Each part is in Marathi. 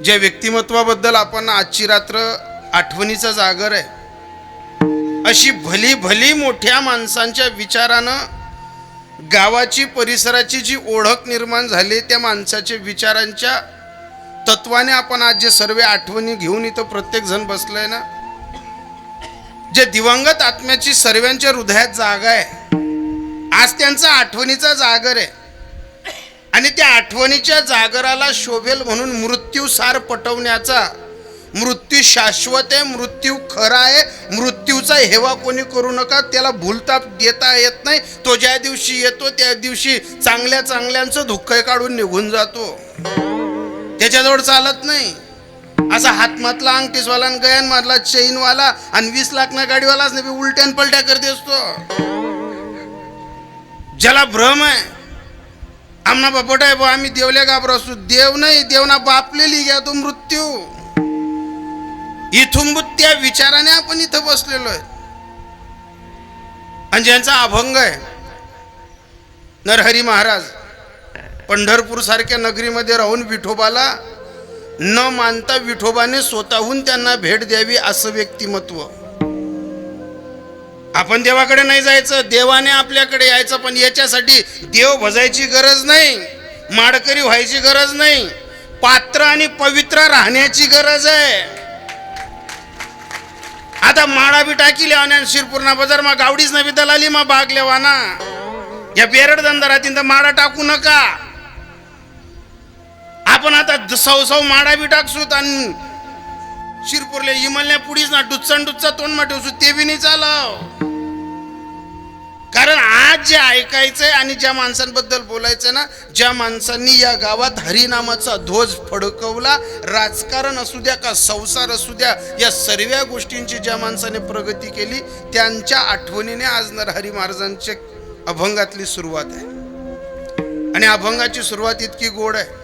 ज्या व्यक्तिमत्वाबद्दल आपण आजची रात्र आठवणीचा जागर आहे, अशी भली भली मोठ्या माणसांच्या विचारानं गावाची परिसराची जी ओळख निर्माण झाली, त्या माणसाच्या विचारांच्या तत्वाने आपण आज जे सर्व आठवणी घेऊन इथं प्रत्येक जण बसलाय ना, जे दिवंगत आत्म्याची सर्वांच्या हृदयात जागा आहे, आज त्यांचा आठवणीचा जागर आहे. आणि त्या आठवणीच्या जागराला शोभेल म्हणून मृत्यू सार पटवण्याचा, मृत्यू शाश्वत आहे, मृत्यू खरा आहे, मृत्यूचा हेवा कोणी करू नका, त्याला भूलताप देता येत नाही. तो ज्या दिवशी येतो त्या दिवशी चांगल्या चांगल्यांचं धुक्कय काढून निघून जातो, त्याच्याजवळ चालत नाही. असा हातमातला अंगठीसवाला आणि गयान मारला चैनवाला आणि 20 लाख ना गाडीवालाच नाही, उलट्यान पलट्या करते असतो. ज्याला भ्रम आहे आमना बापट आहे, आम्ही देवल्या घाबर असतो, देव नाही, देवना बापलेली घ्या तो मृत्यू. इथून त्या विचाराने आपण इथं बसलेलो आहे. आणि ज्यांचा अभंग आहे, नरहरी महाराज पंढरपूर सारख्या नगरीमध्ये राहून विठोबाला न मानता विठोबाने स्वतःहून त्यांना भेट द्यावी असं व्यक्तिमत्व. आपण देवाकडे नाही जायचं, देवाने आपल्याकडे यायचं. पण याच्यासाठी देव भजायची गरज नाही, माडकरी व्हायची गरज नाही, पात्र आणि पवित्र राहण्याची गरज आहे. आता माडा बी टाकी लेवाने शिरपूर्णा बाजार मा गावडीच नवी दलाली मा बाग लेवाना, या बेरड धंदा राहतील तर माडा टाकू नका. आपण आता सौ माडा बी टाकसूत आणि शिरपूरले इमलने पुढीच ना डुच्चा तोंड मा ठेवसू, ते बी नाही चालव. कारण आज जे ऐकायचंय आणि ज्या माणसांबद्दल बोलायचं ना, ज्या माणसांनी या गावात हरिनामाचा ध्वज फडकवला, राजकारण असू द्या का संसार असू द्या, या सर्व गोष्टींची ज्या माणसाने प्रगती केली, त्यांच्या आठवणीने आज नरहरी महाराजांच्या अभंगातली सुरुवात आहे. आणि अभंगाची सुरुवात इतकी गोड आहे,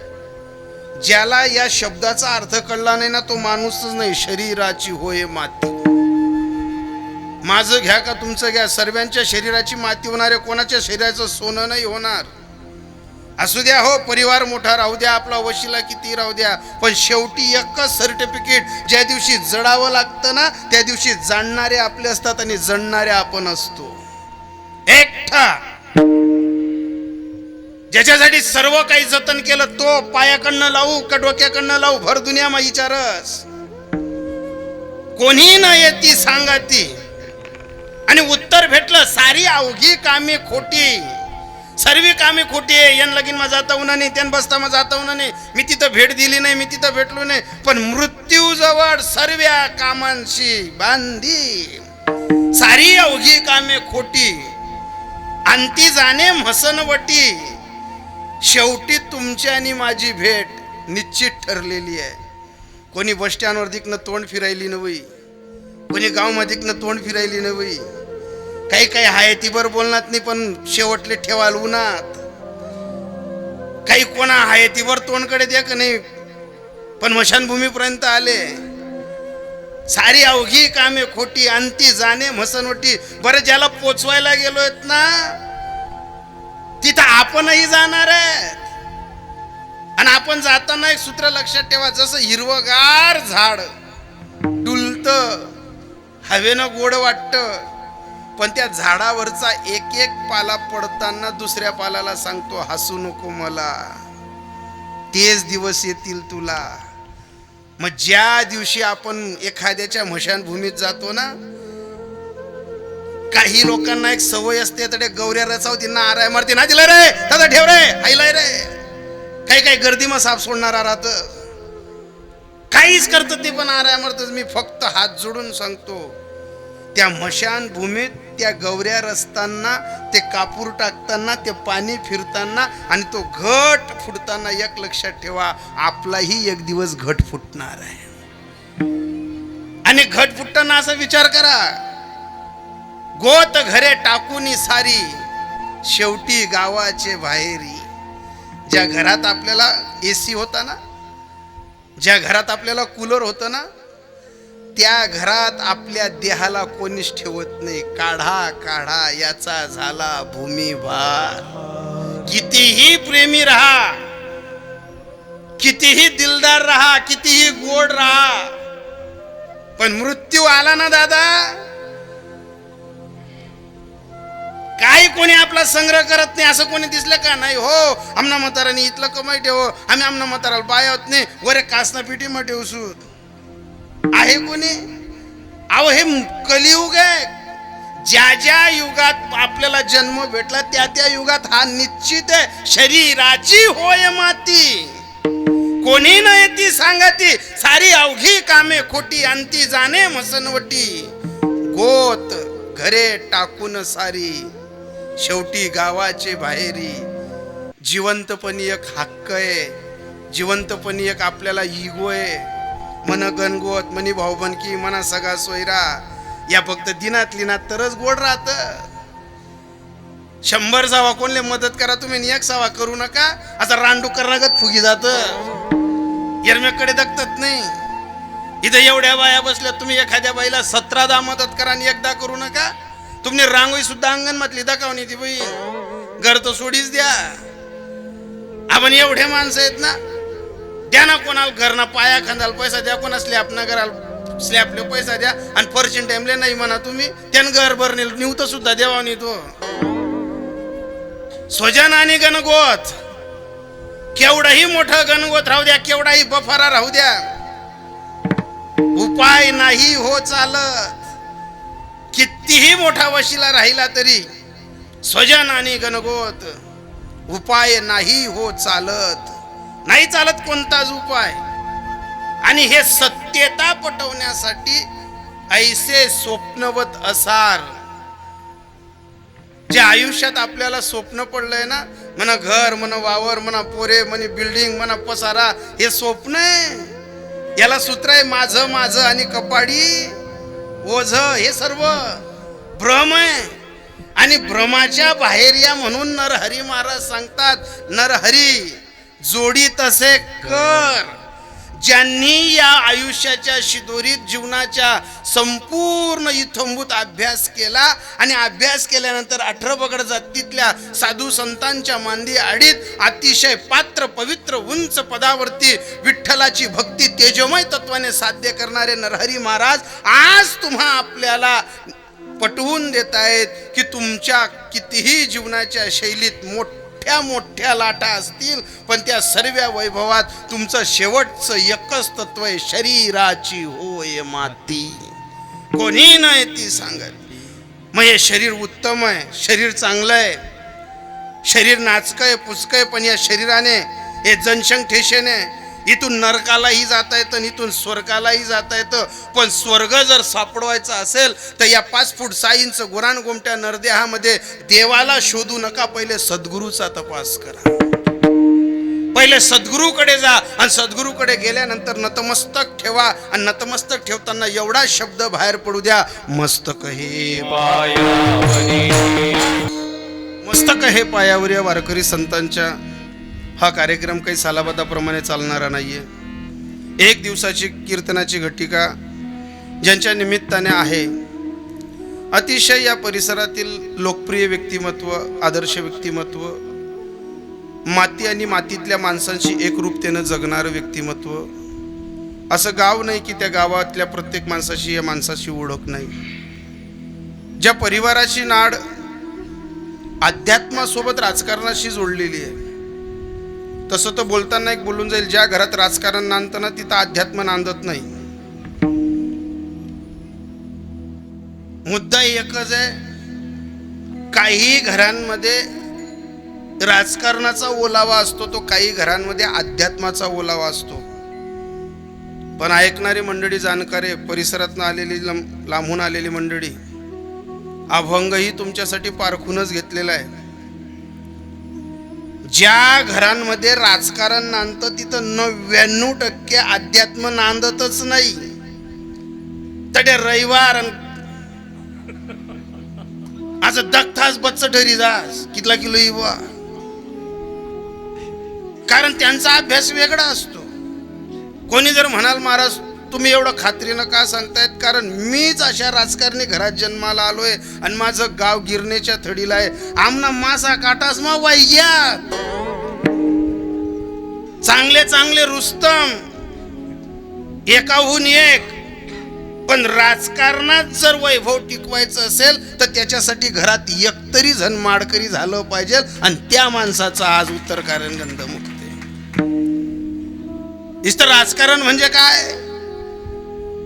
ज्याला या शब्दाचा अर्थ कळला नाही ना, तो माणूसच नाही, शरीराची होय माती. माझं घ्या का तुमचं घ्या, सर्वांच्या शरीराची माती होणार आहे, कोणाच्या शरीराचं सोनं नाही होणार. असू द्या हो, परिवार मोठा राहू द्या, आपला वशिला किती राहू द्या, पण शेवटी एकच सर्टिफिकेट ज्या दिवशी जडावं लागतं ना, त्या दिवशी जाणणारे आपले असतात आणि जणणारे आपण असतो. एकटा ज्याच्यासाठी सर्व काही जतन केलं, तो पायाकडनं लावू का डोक्याकडनं लावू, भर दुनिया मा विचारस. कोणी न येती सांगाती आणि उत्तर भेटलं, सारी अवघी कामे खोटी, सर्व कामे खोटी आहे. यान लगीन मा जाता उन्हा नाही, त्यान बसता मा जाता उन्हा नाही, मी तिथं भेट दिली नाही, मी तिथं भेटलो नाही, पण मृत्यू जवळ सर्व कामांशी बांधी, सारी अवघी कामे खोटी, अंती जाणे म्हसनवटी. शेवटी तुमची आणि माझी भेट निश्चित ठरलेली आहे. कोणी बस स्टँडवर दिकनं तोंड फिरायली नव्हती, कोणी गावमधिकनं तोंड फिरायली नव्हती, काही काही आहे ती बर बोलणार नाही, पण शेवटले ठेवाल उन्हात. काही कोणा आहे ती बर तोंडकडे द्या का नाही, पण मशानभूमीपर्यंत आले. सारी अवघी कामे खोटी, अंती जाणे म्हसनवटी. बरं, ज्याला पोचवायला गेलोत ना, तिथं आपणही जाणार आहे. आणि आपण जाताना एक सूत्र लक्षात ठेवा, जसं हिरवगार झाड डुलत, हवेनं गोड वाटतं, पण त्या झाडावरचा एक एक पाला पडताना दुसऱ्या पालाला सांगतो, हसू नको मला, तेच दिवस येतील तुला. मग ज्या दिवशी आपण एखाद्याच्या मशानभूमीत जातो ना, काही लोकांना एक सवय असते, तर गौऱ्या रचावती ना, आराय मारते ना, दिला रे दादा ठेव रे, हायलाय रे. काही काही गर्दी मग साप सोडणारा राहत, काहीच करत ते पण आराय मारत. मी फक्त हात जोडून सांगतो, त्या मशान भूमीत त्या गौऱ्या रचताना, ते कापूर टाकताना, ते पाणी फिरताना आणि तो घट फुटताना, एक लक्षात ठेवा, आपलाही एक दिवस घट फुटणार आहे. आणि घट फुटताना असा विचार करा, गोत घरे टाकून सारी, शेवटी गावाचे बाहेरी. ज्या घरात आपल्याला एसी होता ना, ज्या घरात आपल्याला कूलर होतं ना, त्या घरात आपल्या देहाला कोणीच ठेवत नाही. काढा काढा याचा झाला भूमिभार. कितीही प्रेमी राहा, कितीही दिलदार राहा, कितीही गोड राहा, पण मृत्यू आला ना दादा, काही कोणी आपला संग्रह करत नाही. असं कोणी दिसलं का? नाही हो, आमना म्हाताराने इथलं कमाई ठेव, आम्ही आमना म्हाताराला पाय होत नाही, वरे कासना पिटी मग ठेवसूत आहे कोणी? अहो हे कलियुग आहे. ज्या ज्या युगात आपल्याला जन्म भेटला त्या त्या युगात हा निश्चित आहे, शरीराची होय माती. कोणी नाही ती सांगती, सारी अवघी कामे खोटी, अंती जाणे मसनवटी. गोत घरे टाकून सारी, शेवटी गावाचे बाहेरी. जिवंतपणी एक हक्क आहे, जिवंतपणी एक आपल्याला इगो आहे. मन गणगोत, मनी भाऊबंदकी, मना सगळा सोयरा, या फक्त दिनात लिनात तरच गोड राहत. 100 सावा कोणले मदत करा तुम्ही, 1 सावा करू नका. आता रांडू करणागत फुगी जात, एरम्याकडे दखत नाही. इथं एवढ्या बाया बसल्या, तुम्ही एखाद्या बाईला 17दा मदत करा आणि 1दा करू नका. तुम्ही रांगोळी सुद्धा अंगण मधली दाखवणी ती बाई, घर तर सोडीच द्या. आपण एवढे माणसं आहेत ना, द्या ना कोणाला घर ना, पाया खांदाल पैसा द्या, कोणा स्लॅब ना घराला स्लॅबले पैसा द्या, आणि पर्शिन टाइमले नाही म्हणा तुम्ही, त्यानं घर भरणे निवत सुद्धा देवा नाही. तो स्वजन आणि गणगोत, केवढाही मोठा गणगोत राहू द्या, केवढाही बफारा राहू द्या, उपाय नाही हो चालत. कितीही मोठा वशिला राहिला तरी स्वजन आणि गणगोत उपाय नाही हो चालत. नाही चालत कोणताच उपाय. आणि हे सत्यता पटवण्यासाठी ऐसे स्वप्नवत असार, जे आयुष्यात आपल्याला स्वप्न पडलंय ना, म्हणा घर, म्हणा वावर, म्हणा पोरे, म्हणा बिल्डिंग, म्हणा पसारा, हे स्वप्न आहे. याला सूत्र आहे माझं माझं आणि कपाडी ओझ. हे सर्व भ्रम आहे. आणि भ्रमाच्या बाहेर या म्हणून नरहरी महाराज सांगतात, नरहरी जोडी तसे कर. ज्यांनी या आयुष्याच्या शिदोरीत जीवनाच्या संपूर्ण इथंभूत अभ्यास केला, आणि अभ्यास केल्यानंतर 18 बगड जातीतल्या साधू संतांच्या मांदी आडीत अतिशय पात्र पवित्र उंच पदावरती विठ्ठलाची भक्ती तेजोमय तत्वाने साध्य करणारे नरहरी महाराज आज तुम्हा आपल्याला पटवून देत आहेत की तुमच्या कितीही जीवनाच्या शैलीत मोठ्या लाटा असतील, पण त्या सर्व वैभवात तुमचं शेवटचं एकच तत्व आहे, शरीराची होय माती. कोणी नाही ती सांगत. मग हे शरीर उत्तम आहे, शरीर चांगलं आहे, शरीर नाचकंय पुचकंय, पण या शरीराने हे जनशंग ठेशेने इथून नरकालाही जाता येतं, इथून स्वर्गालाही जाता येतं. पण स्वर्ग जर सापडवायचा असेल तर या 5 फूट 6 इंच गुरान गोमट्या नरदेहामध्ये देवाला शोधू नका, पहिले सद्गुरूचा तपास करा. पहिले सद्गुरूकडे जा, आणि सद्गुरूकडे गेल्यानंतर नतमस्तक ठेवा. आणि नतमस्तक ठेवताना एवढा शब्द बाहेर पडू द्या, मस्तक हे पायावरी. मस्तक हे पायावर या वारकरी संतांच्या हा कार्यक्रम काही सालाबादाप्रमाणे चालणारा नाहीये. 1 दिवसाची कीर्तनाची घटिका ज्यांच्या निमित्ताने आहे, अतिशय या परिसरातील लोकप्रिय व्यक्तिमत्व, आदर्श व्यक्तिमत्व, माती आणि मातीतल्या माणसांशी एकरूपतेनं जगणारं व्यक्तिमत्व. असं गाव नाही की त्या गावातल्या प्रत्येक माणसाशी या माणसाशी ओळख नाही. ज्या परिवाराची नाड अध्यात्मासोबत राजकारणाशी जोडलेली आहे, तसं तर बोलताना एक बोलून जाईल, ज्या घरात राजकारण नांदतं ना तिथं अध्यात्म नांदत नाही. मुद्दा एकच आहे, काही घरांमध्ये राजकारणाचा ओलावा असतो, तो काही घरांमध्ये अध्यात्माचा ओलावा असतो. पण ऐकणारी मंडळी, जाणकारे, परिसरातनं आलेली, लांबून आलेली मंडळी, अभंगही तुमच्यासाठी पारखूनच घेतलेला आहे. ज्या घरांमध्ये राजकारण नांदतं तिथं 99% अध्यात्म नांदतच नाही. तडे रविवार आज दखतास बच्च ठरी जास कितला किलो इवा, कारण त्यांचा अभ्यास वेगळा असतो. कोणी जर म्हणाल महाराज तुम्ही एवढं खात्रीनं का सांगतायत, कारण मीच अशा राजकारणी घरात जन्माला आलोय आणि माझं गाव गिरणेच्या थडीला आहे. आमना मासा काटास मा वाईग्या चांगले चांगले रुस्तम, एकाहून एक. पण राजकारणात जर वैभव टिकवायचं असेल तर त्याच्यासाठी घरात एकतरी जण माडकरी झालं पाहिजे, आणि त्या माणसाचं आज उत्तर कारण गंधमुक्त आहे. इथं राजकारण म्हणजे काय?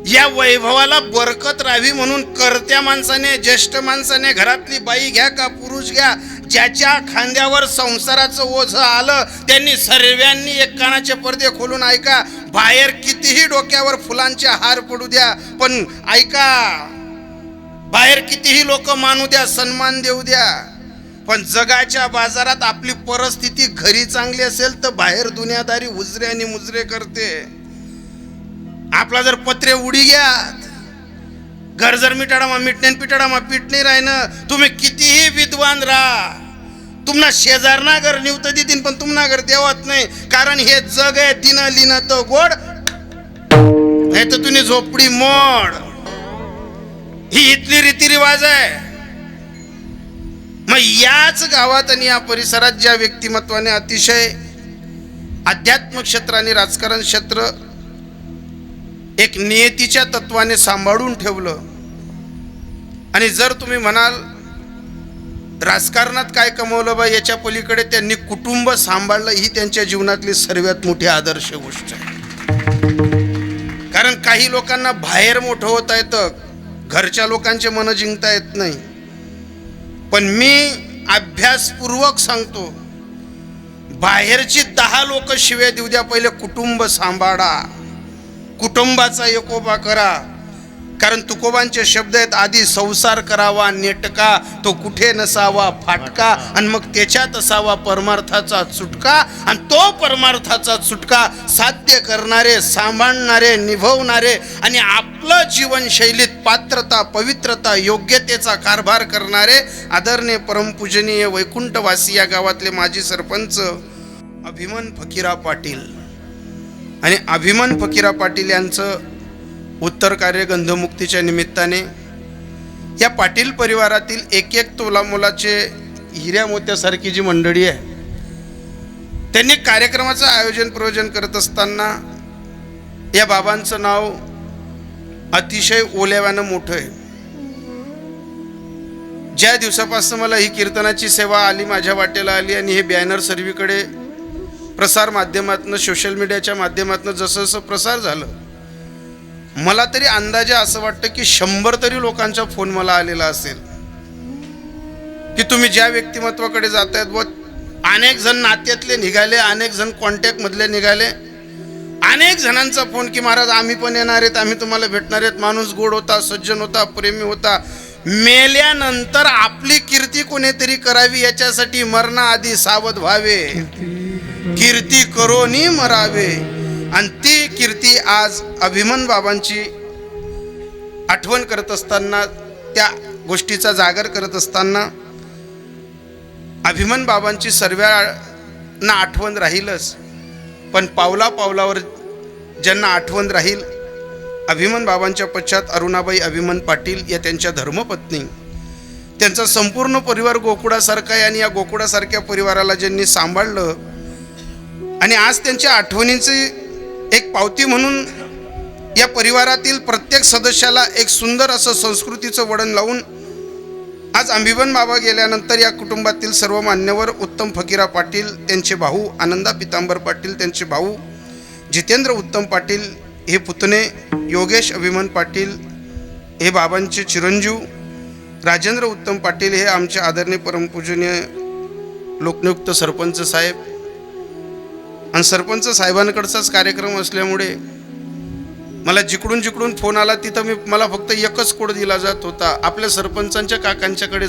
या वैभवाला बरकत राहावी म्हणून करत्या माणसाने, ज्येष्ठ माणसाने, घरातली बाई घ्या का पुरुष घ्या, ज्याच्या खांद्यावर संसाराचं ओझं आलं त्यांनी सर्वांनी एक कानाचे पडदे खोलून ऐका. बाहेर कितीही डोक्यावर फुलांचे हार पडू द्या, पण ऐका, बाहेर कितीही लोक मानू द्या, सन्मान देऊ द्या, पण जगाच्या बाजारात आपली परिस्थिती घरी चांगली असेल तर बाहेर दुनियादारी उजरे आणि मुजरे करते. आपला जर पत्रे उडी घ्या, घर जर मिटाडामा मिटणे पिटाडामा पीठ नाही राहिनं, तुम्ही कितीही विद्वान राहा, तुम्हाला शेजारना घर निवत देतील पण तुम्हाला घर देवत नाही. कारण हे जग आहे दिन लिन तो गोड, नाही तर तुम्ही झोपडी मोड. ही इथली रीतिरिवाज आहे. मग याच गावात आणि या परिसरात ज्या व्यक्तिमत्वाने अतिशय अध्यात्म क्षेत्र आणि राजकारण क्षेत्र एक नियतीच्या तत्वाने सांभाळून ठेवलं, आणि जर तुम्ही म्हणाल राजकारणात काय कमवलं बा, याच्या पलीकडे त्यांनी कुटुंब सांभाळलं, ही त्यांच्या जीवनातली सर्वात मोठी आदर्श गोष्ट आहे. कारण काही लोकांना बाहेर मोठं होता येतं, घरच्या लोकांचे मन जिंकता येत नाही. पण मी अभ्यासपूर्वक सांगतो, बाहेरची 10 लोक शिव्या देऊ द्या, पहिले कुटुंब सांभाळा, कुटुंबाचा एकोपा करा. कारण तुकोबांचे शब्द आहेत, आधी संसार करावा नेटका, तो कुठे नसावा फाटका, आणि मग त्याच्यात असावा परमार्थाचा सुटका. आणि तो परमार्थाचा सुटका साध्य करणारे, सांभाळणारे, निभवणारे आणि आपलं जीवनशैलीत पात्रता, पवित्रता, योग्यतेचा कारभार करणारे आदरणीय परमपूजनीय वैकुंठवासी या गावातले माजी सरपंच अभिमन फकीरा पाटील. आणि अभिमन फकीरा पाटील यांचं उत्तर कार्य गंधमुक्तीच्या निमित्ताने या पाटील परिवारातील एक एक तोला मोलाचे हिऱ्या मोत्यासारखी जी मंडळी आहे, त्यांनी कार्यक्रमाचं आयोजन प्रयोजन करत असताना या बाबांचं नाव अतिशय ओल्याव्यानं मोठं आहे. ज्या दिवसापासून मला ही कीर्तनाची सेवा आली, माझ्या वाटेला आली, आणि हे बॅनर सर्वीकडे प्रसार माध्यमातून, सोशल मीडियाच्या माध्यमातून जसं जसं प्रसार झालं, मला तरी अंदाजे असं वाटतं की 100 तरी लोकांचा फोन मला आलेला असेल की तुम्ही ज्या व्यक्तिमत्वाकडे जातायत व अनेक जण नात्यातले निघाले, अनेक जण कॉन्टॅक्ट मधले निघाले, अनेक जणांचा फोन की महाराज आम्ही पण येणार आहेत, आम्ही तुम्हाला भेटणार आहेत. माणूस गोड होता, सज्जन होता, प्रेमी होता. मेल्यानंतर आपली कीर्ती कोणीतरी करावी याच्यासाठी मरणाआधी सावध व्हावे, कीर्ती करोनी मरावे. आणि ती कीर्ती आज अभिमन बाबांची आठवण करत असताना, त्या गोष्टीचा जागर करत असताना अभिमन बाबांची सर्वांना आठवण राहीलच, पण पावला पावलावर ज्यांना आठवण राहील, अभिमन बाबांच्या पश्चात अरुणाबाई अभिमन पाटील या त्यांच्या धर्मपत्नी, त्यांचा संपूर्ण परिवार गोकुळासारखा आहे. आणि या गोकुळासारख्या परिवाराला ज्यांनी सांभाळलं, आणि आज त्यांच्या आठवणींची एक पावती म्हणून या परिवारातील प्रत्येक सदस्याला एक सुंदर असं संस्कृतीचं वळण लावून आज अभिमन बाबा गेल्यानंतर या कुटुंबातील सर्व मान्यवर उत्तम फकीरा पाटील, त्यांचे भाऊ आनंदा पितांबर पाटील, त्यांचे भाऊ जितेंद्र उत्तम पाटील, हे पुतणे योगेश अभिमन पाटील, हे बाबांचे चिरंजीव राजेंद्र उत्तम पाटील, हे आमचे आदरणीय परमपूजनीय लोकनियुक्त सरपंच साहेब. आणि सरपंच साहेबांकडचाच कार्यक्रम असल्यामुळे मला जिकडून जिकडून फोन आला तिथं मला फक्त एकच कोड दिला जात होता, आपल्या सरपंचांच्या काकांच्याकडे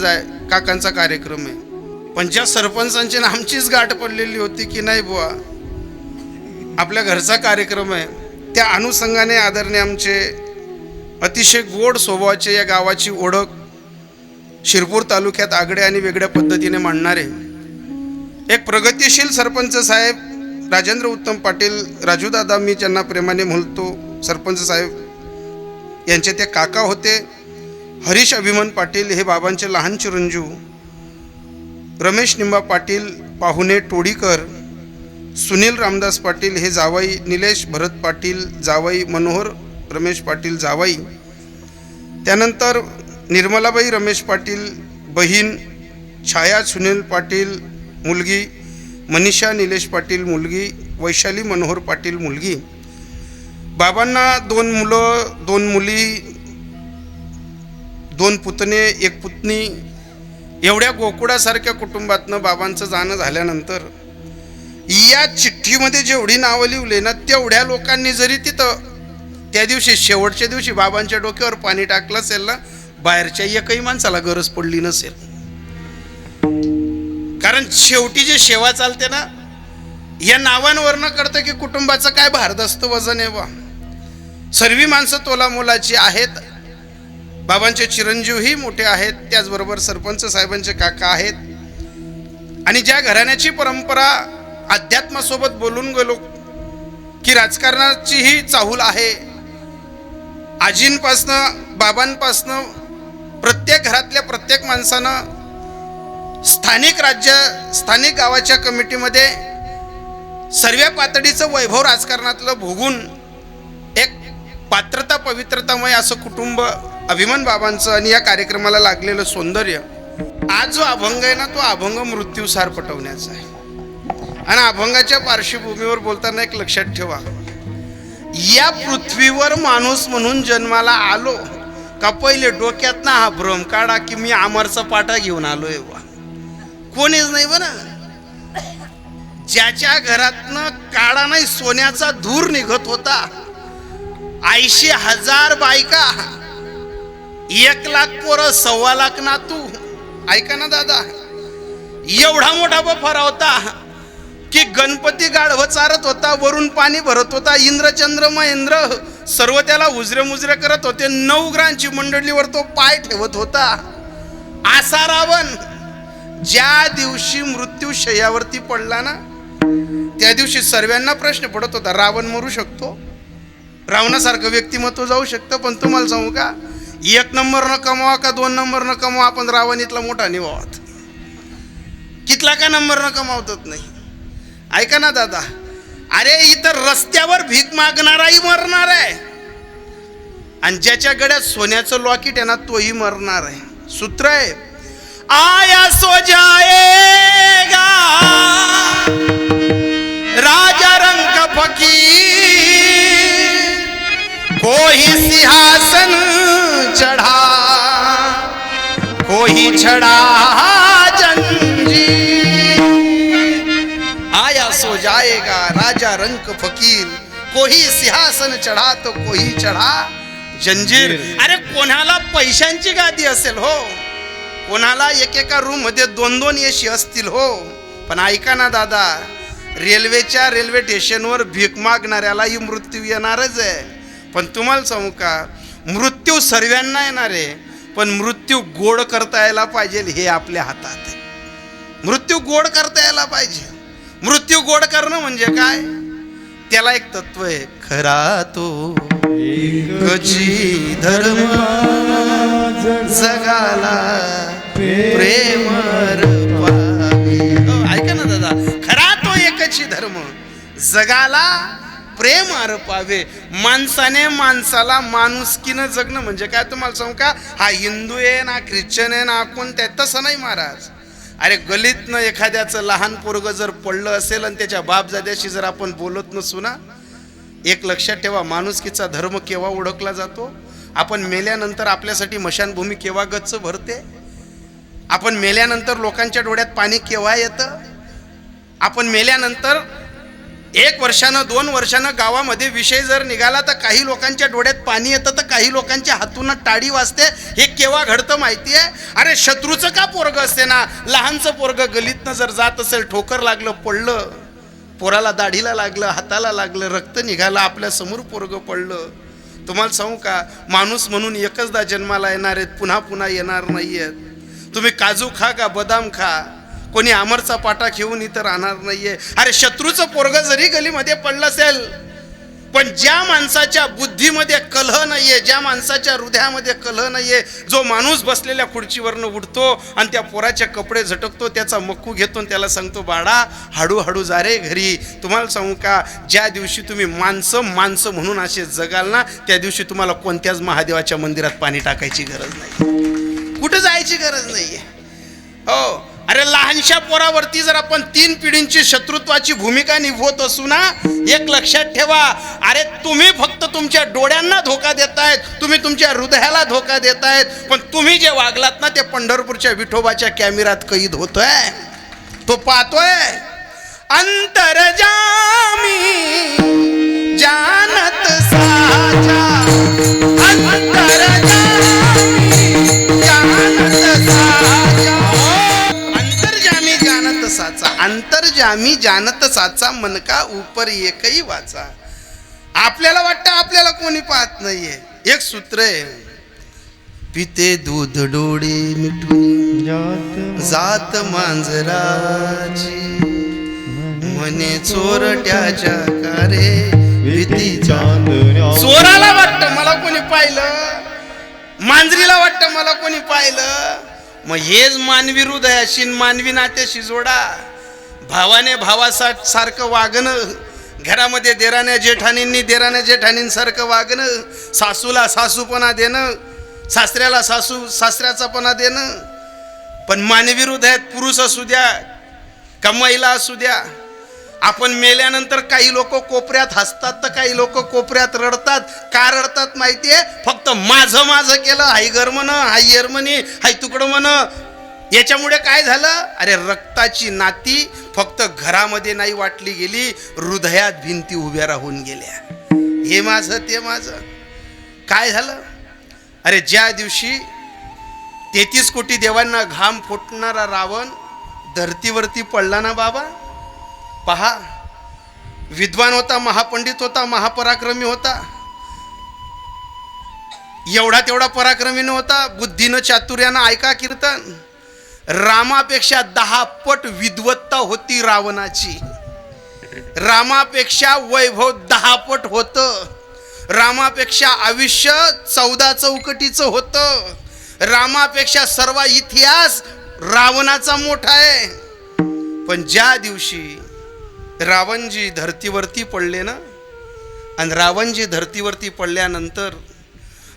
काकांचा कार्यक्रम आहे. पण ज्या सरपंचांची आमचीच गाठ पडलेली होती की नाही बुवा आपल्या घरचा कार्यक्रम आहे, त्या अनुषंगाने आदरणीय आमचे अतिशय गोड स्वभावाचे या गावाची ओळख शिरपूर तालुक्यात आगळ्या आणि वेगळ्या पद्धतीने मांडणारे एक प्रगतिशील सरपंच साहेब राजेंद्र उत्तम पाटील, राजू दादा मी ज्यांना प्रेमाने म्हणतो, सरपंच साहेब यांचे ते काका होते. हरीश अभिमन पाटील हे बाबांचे लहान चिरंजीव, रमेश निंबा पाटील, पाहुणे टोडीकर, सुनील रामदास पाटील हे जावई, निलेश भरत पाटील जावई, मनोहर रमेश पाटील जावई, त्यानंतर निर्मलाबाई रमेश पाटील बहीण, छाया सुनील पाटील मुलगी, मनीषा निलेश पाटील मुलगी, वैशाली मनोहर पाटील मुलगी. बाबांना 2 मुलं, 2 मुली, 2 पुतणे, 1 पुतणी. एवढ्या गोकुळासारख्या कुटुंबातनं बाबांचं जाणं झाल्यानंतर या चिठ्ठीमध्ये जेवढी नावं लिहिली ना, तेवढ्या लोकांनी जरी तिथं त्या दिवशी शेवटच्या दिवशी बाबांच्या डोक्यावर पाणी टाकलं असेल ना, बाहेरच्या एकही माणसाला गरज पडली नसेल. कारण शेवटी जे सेवा चालते ना, या नावांवरनं कळतं की कुटुंबाचं काय भारदस्त वजन आहे बा. सर्वी माणसं तोला मोलाची आहेत. बाबांचे चिरंजीवही मोठे आहेत, त्याचबरोबर सरपंच साहेबांचे काका आहेत. आणि ज्या घराण्याची परंपरा अध्यात्मासोबत बोलून गेलो की राजकारणाचीही चाहूल आहे, आजींपासनं बाबांपासनं प्रत्येक घरातल्या प्रत्येक माणसानं स्थानिक गावाच्या कमिटीमध्ये सर्व पातळीचं वैभव राजकारणातलं भोगून एक पात्रता पवित्रतामय असं कुटुंब अभिमान बाबांचं आणि या कार्यक्रमाला लागलेलं सौंदर्य. आज जो अभंग आहे ना, तो अभंग मृत्यूसार पटवण्याचा आहे. आणि अभंगाच्या पार्श्वभूमीवर बोलताना एक लक्षात ठेवा, या पृथ्वीवर माणूस म्हणून जन्माला आलो का पहिले डोक्यात ना हा भ्रम काढा की मी अमरचा पाटा घेऊन आलोय बा. कोणीच नाही बरं. ज्याच्या घरातनं काळा नाही सोन्याचा धूर निघत होता, 80,000 बायका, 1,00,000 पोरं, 1,25,000 नातू. ऐका ना दादा, एवढा मोठा बफारा होता की गणपती गाढव चारत होता, वरून पाणी भरत होता, इंद्रचंद्र महेंद्र सर्व त्याला उजरे मुजरे करत होते, 9 ग्रांची मंडळीवर तो पाय ठेवत होता. असा रावण ज्या दिवशी मृत्यू शय्यावरती पडला ना, त्या दिवशी सर्वांना प्रश्न पडत होता, रावण मरू शकतो? रावणासारखं व्यक्तिमत्व जाऊ शकतं? पण तुम्हाला सांगू का, 1 नंबर न कमावा का 2 नंबर न कमावा, आपण रावण इथला मोठा निवावत कितला का नंबर न कमावतात नाही. ऐका ना दादा, अरे इतर रस्त्यावर भीक मागणाराही मरणार आहे आणि ज्याच्या गड्यात सोन्याचं लॉकेट आहे ना, तोही मरणार आहे. सूत्र आहे, आया सो जाएगा राजा रंग फकीर, कोई सिंहासन चढ़ा कोई चढ़ा जंजीर. आया सो जाएगा राजा रंग फकीर, कोई सिंहासन चढ़ा तो कोई चढ़ा जंजीर. अरे कोणाला पैशांची गादी असेल हो, कोणाला एकेका रूम मध्ये 2-2 एसी असतील हो, पण ऐका ना दादा, रेल्वे स्टेशनवर भीक मागणाऱ्यालाही मृत्यू येणारच आहे. पण तुम्हाला सांगू का, मृत्यू सर्वांना येणार आहे, पण मृत्यू गोड करता यायला पाहिजे हे आपल्या हातात आहे. मृत्यू गोड करता यायला पाहिजे. मृत्यू गोड करणं म्हणजे काय, त्याला एक तत्व आहे, खरा तो एकची धर्म जगाला प्रेम पावे. ऐका ना दादा, खरा तो एकची धर्म जगाला प्रेम अर्पावे. माणसाने माणसाला माणुसकीनं जगणं म्हणजे काय तुम्हाला सांगू का, हा हिंदू आहे ना ख्रिश्चन आहे ना कोण, त्या तसं नाही महाराज. अरे गलीतनं एखाद्याचं लहान पोरगं जर पडलं असेल आणि त्याच्या बापजाद्याशी जर आपण बोलत नसू ना, एक लक्षात ठेवा, माणुसकीचा धर्म केव्हा ओळखला जातो, आपण मेल्यानंतर आपल्यासाठी मशानभूमी केव्हा गच्च भरते, आपण मेल्यानंतर लोकांच्या डोळ्यात पाणी केव्हा येतं, आपण मेल्यानंतर 1 वर्षानं 2 वर्षानं गावामध्ये विषय जर निघाला तर काही लोकांच्या डोळ्यात पाणी येतं, तर काही लोकांच्या हातून टाळी वाजते. हे केव्हा घडतं माहिती आहे? अरे शत्रूचं का पोरग असते ना, लहानचं पोरग गलीतनं जर जात असेल, ठोकर लागलं, पडलं, पोराला दाढीला लागलं, हाताला लागलं, रक्त निघालं, आपल्या समोर पोरग पडलं, तुम्हाला सांगू का, माणूस म्हणून एकचदा जन्माला येणार आहेत, पुन्हा पुन्हा येणार नाहीयेत. तुम्ही काजू खा का बदाम खा, कोणी अमरचा पाटा घेऊन इथं राहणार नाहीये. अरे शत्रूचं पोरग जरी गलीमध्ये पडलं असेल, पण पण ज्या माणसाच्या बुद्धीमध्ये कलह नाहीये, ज्या माणसाच्या हृदयामध्ये कलह नाहीये, जो माणूस बसलेल्या खुर्चीवरनं उठतो आणि त्या पोराचे कपडे झटकतो, त्याचा मक्कू घेतो आणि त्याला सांगतो बाळा हळूहळू जा रे घरी. तुम्हाला सांगू का, ज्या दिवशी तुम्ही माणसं माणसं म्हणून असे जगाल ना, त्या दिवशी तुम्हाला कोणत्याच महादेवाच्या मंदिरात पाणी टाकायची गरज नाही, कुठं जायची गरज नाहीये. हो, अरे लहानशा पोरावरती जर आपण 3 पिढींची शत्रुत्वाची भूमिका निभवत असू ना, एक लक्षात ठेवा, अरे तुम्ही फक्त तुमच्या डोळ्यांना धोका देतायत, तुम्ही तुमच्या हृदयाला धोका देतायत, पण तुम्ही जे वागलात ना ते पंढरपूरच्या विठोबाच्या कॅमेऱ्यात कैद होतोय, तो पाहतोय. अंतरजामी जानत साचा, अंतरजामी जानत साचा, अंतरजामी जानत साचा, अंतरजामी जानत साचा, मनका ऊपर एकही वाचा. आपल्याला वाटतं आपल्याला कोणी पाहत नाहीये. एक सूत्र आहे, पिते दूध डोळे मिठून जात मांजराची, म्हणे चोरट्याच्या कारे भीतीच्या. चोराला वाटतं मला कोणी पाहिलं, मांजरीला वाटतं मला कोणी पाहिलं. मग हेच मानवी हृदयाशी मानवी नात्याशी जोडा. भावाने भावासारखं वागणं, घरामध्ये देराण्या जेठानींनी देराण्या जेठानींसारखं वागणं, सासूला सासूपणा देणं, सासऱ्याला सासऱ्याचापणा देणं. पण मानवी हृदयात पुरुष असू द्या का महिला असू द्या, आपण मेल्यानंतर काही लोक कोपऱ्यात हसतात तर काही लोक कोपऱ्यात रडतात. का रडतात माहितीये? फक्त माझं माझं केलं, हाय घर म्हण, हाय यर म्हणे, हाय तुकडं म्हण. याच्यामुळे काय झालं? अरे रक्ताची नाती फक्त घरामध्ये नाही वाटली गेली, हृदयात भिंती उभ्या राहून गेल्या. हे माझं ते माझं. काय झालं? अरे ज्या दिवशी 33 कोटी देवांना घाम फुटणारा रावण धरतीवरती पडला ना बाबा, पहा, विद्वान होता, महापंडित होता, महापराक्रमी होता, एवढा तेवढा पराक्रमी नव्हता, बुद्धीनं चातुर्यानं. ऐका कीर्तन, रामापेक्षा 10 पट विद्वत्ता होती रावणाची. रामापेक्षा वैभव 10 पट होतं. रामापेक्षा आयुष्य 14 चौकटीचं होतं. रामापेक्षा सर्व इतिहास रावणाचा मोठा आहे. पण ज्या दिवशी रावणजी धरतीवरती पडले ना, आणि रावणजी धरतीवरती पडल्यानंतर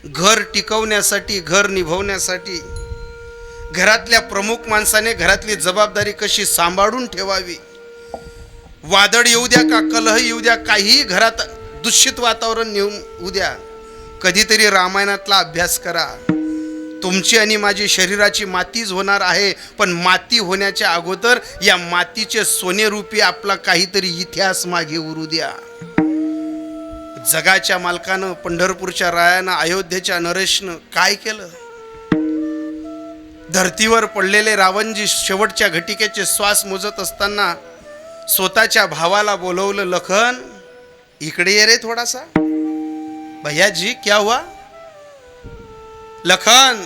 घर टिकवण्यासाठी, घर निभवण्यासाठी घरातल्या प्रमुख माणसाने घरातली जबाबदारी कशी सांभाळून ठेवावी, वादळ येऊ द्या का कलह येऊ द्या, काही घरात दूषित वातावरण येऊन उद्या, कधीतरी रामायणातला अभ्यास करा. तुमची आणि माझी शरीराची मातीच होणार आहे, पण माती होण्याच्या अगोदर या मातीचे सोनेरूपी आपला काहीतरी इतिहास मागे उरू द्या. जगाच्या मालकानं, पंढरपूरच्या रायानं, अयोध्येच्या नरेशनं काय केलं? धरतीवर पडलेले रावणजी शेवटच्या घटिकेचे श्वास मोजत असताना स्वतःच्या भावाला बोलवलं, लखन इकडे ये रे थोडासा. भैया जी क्या हुआ? लखन,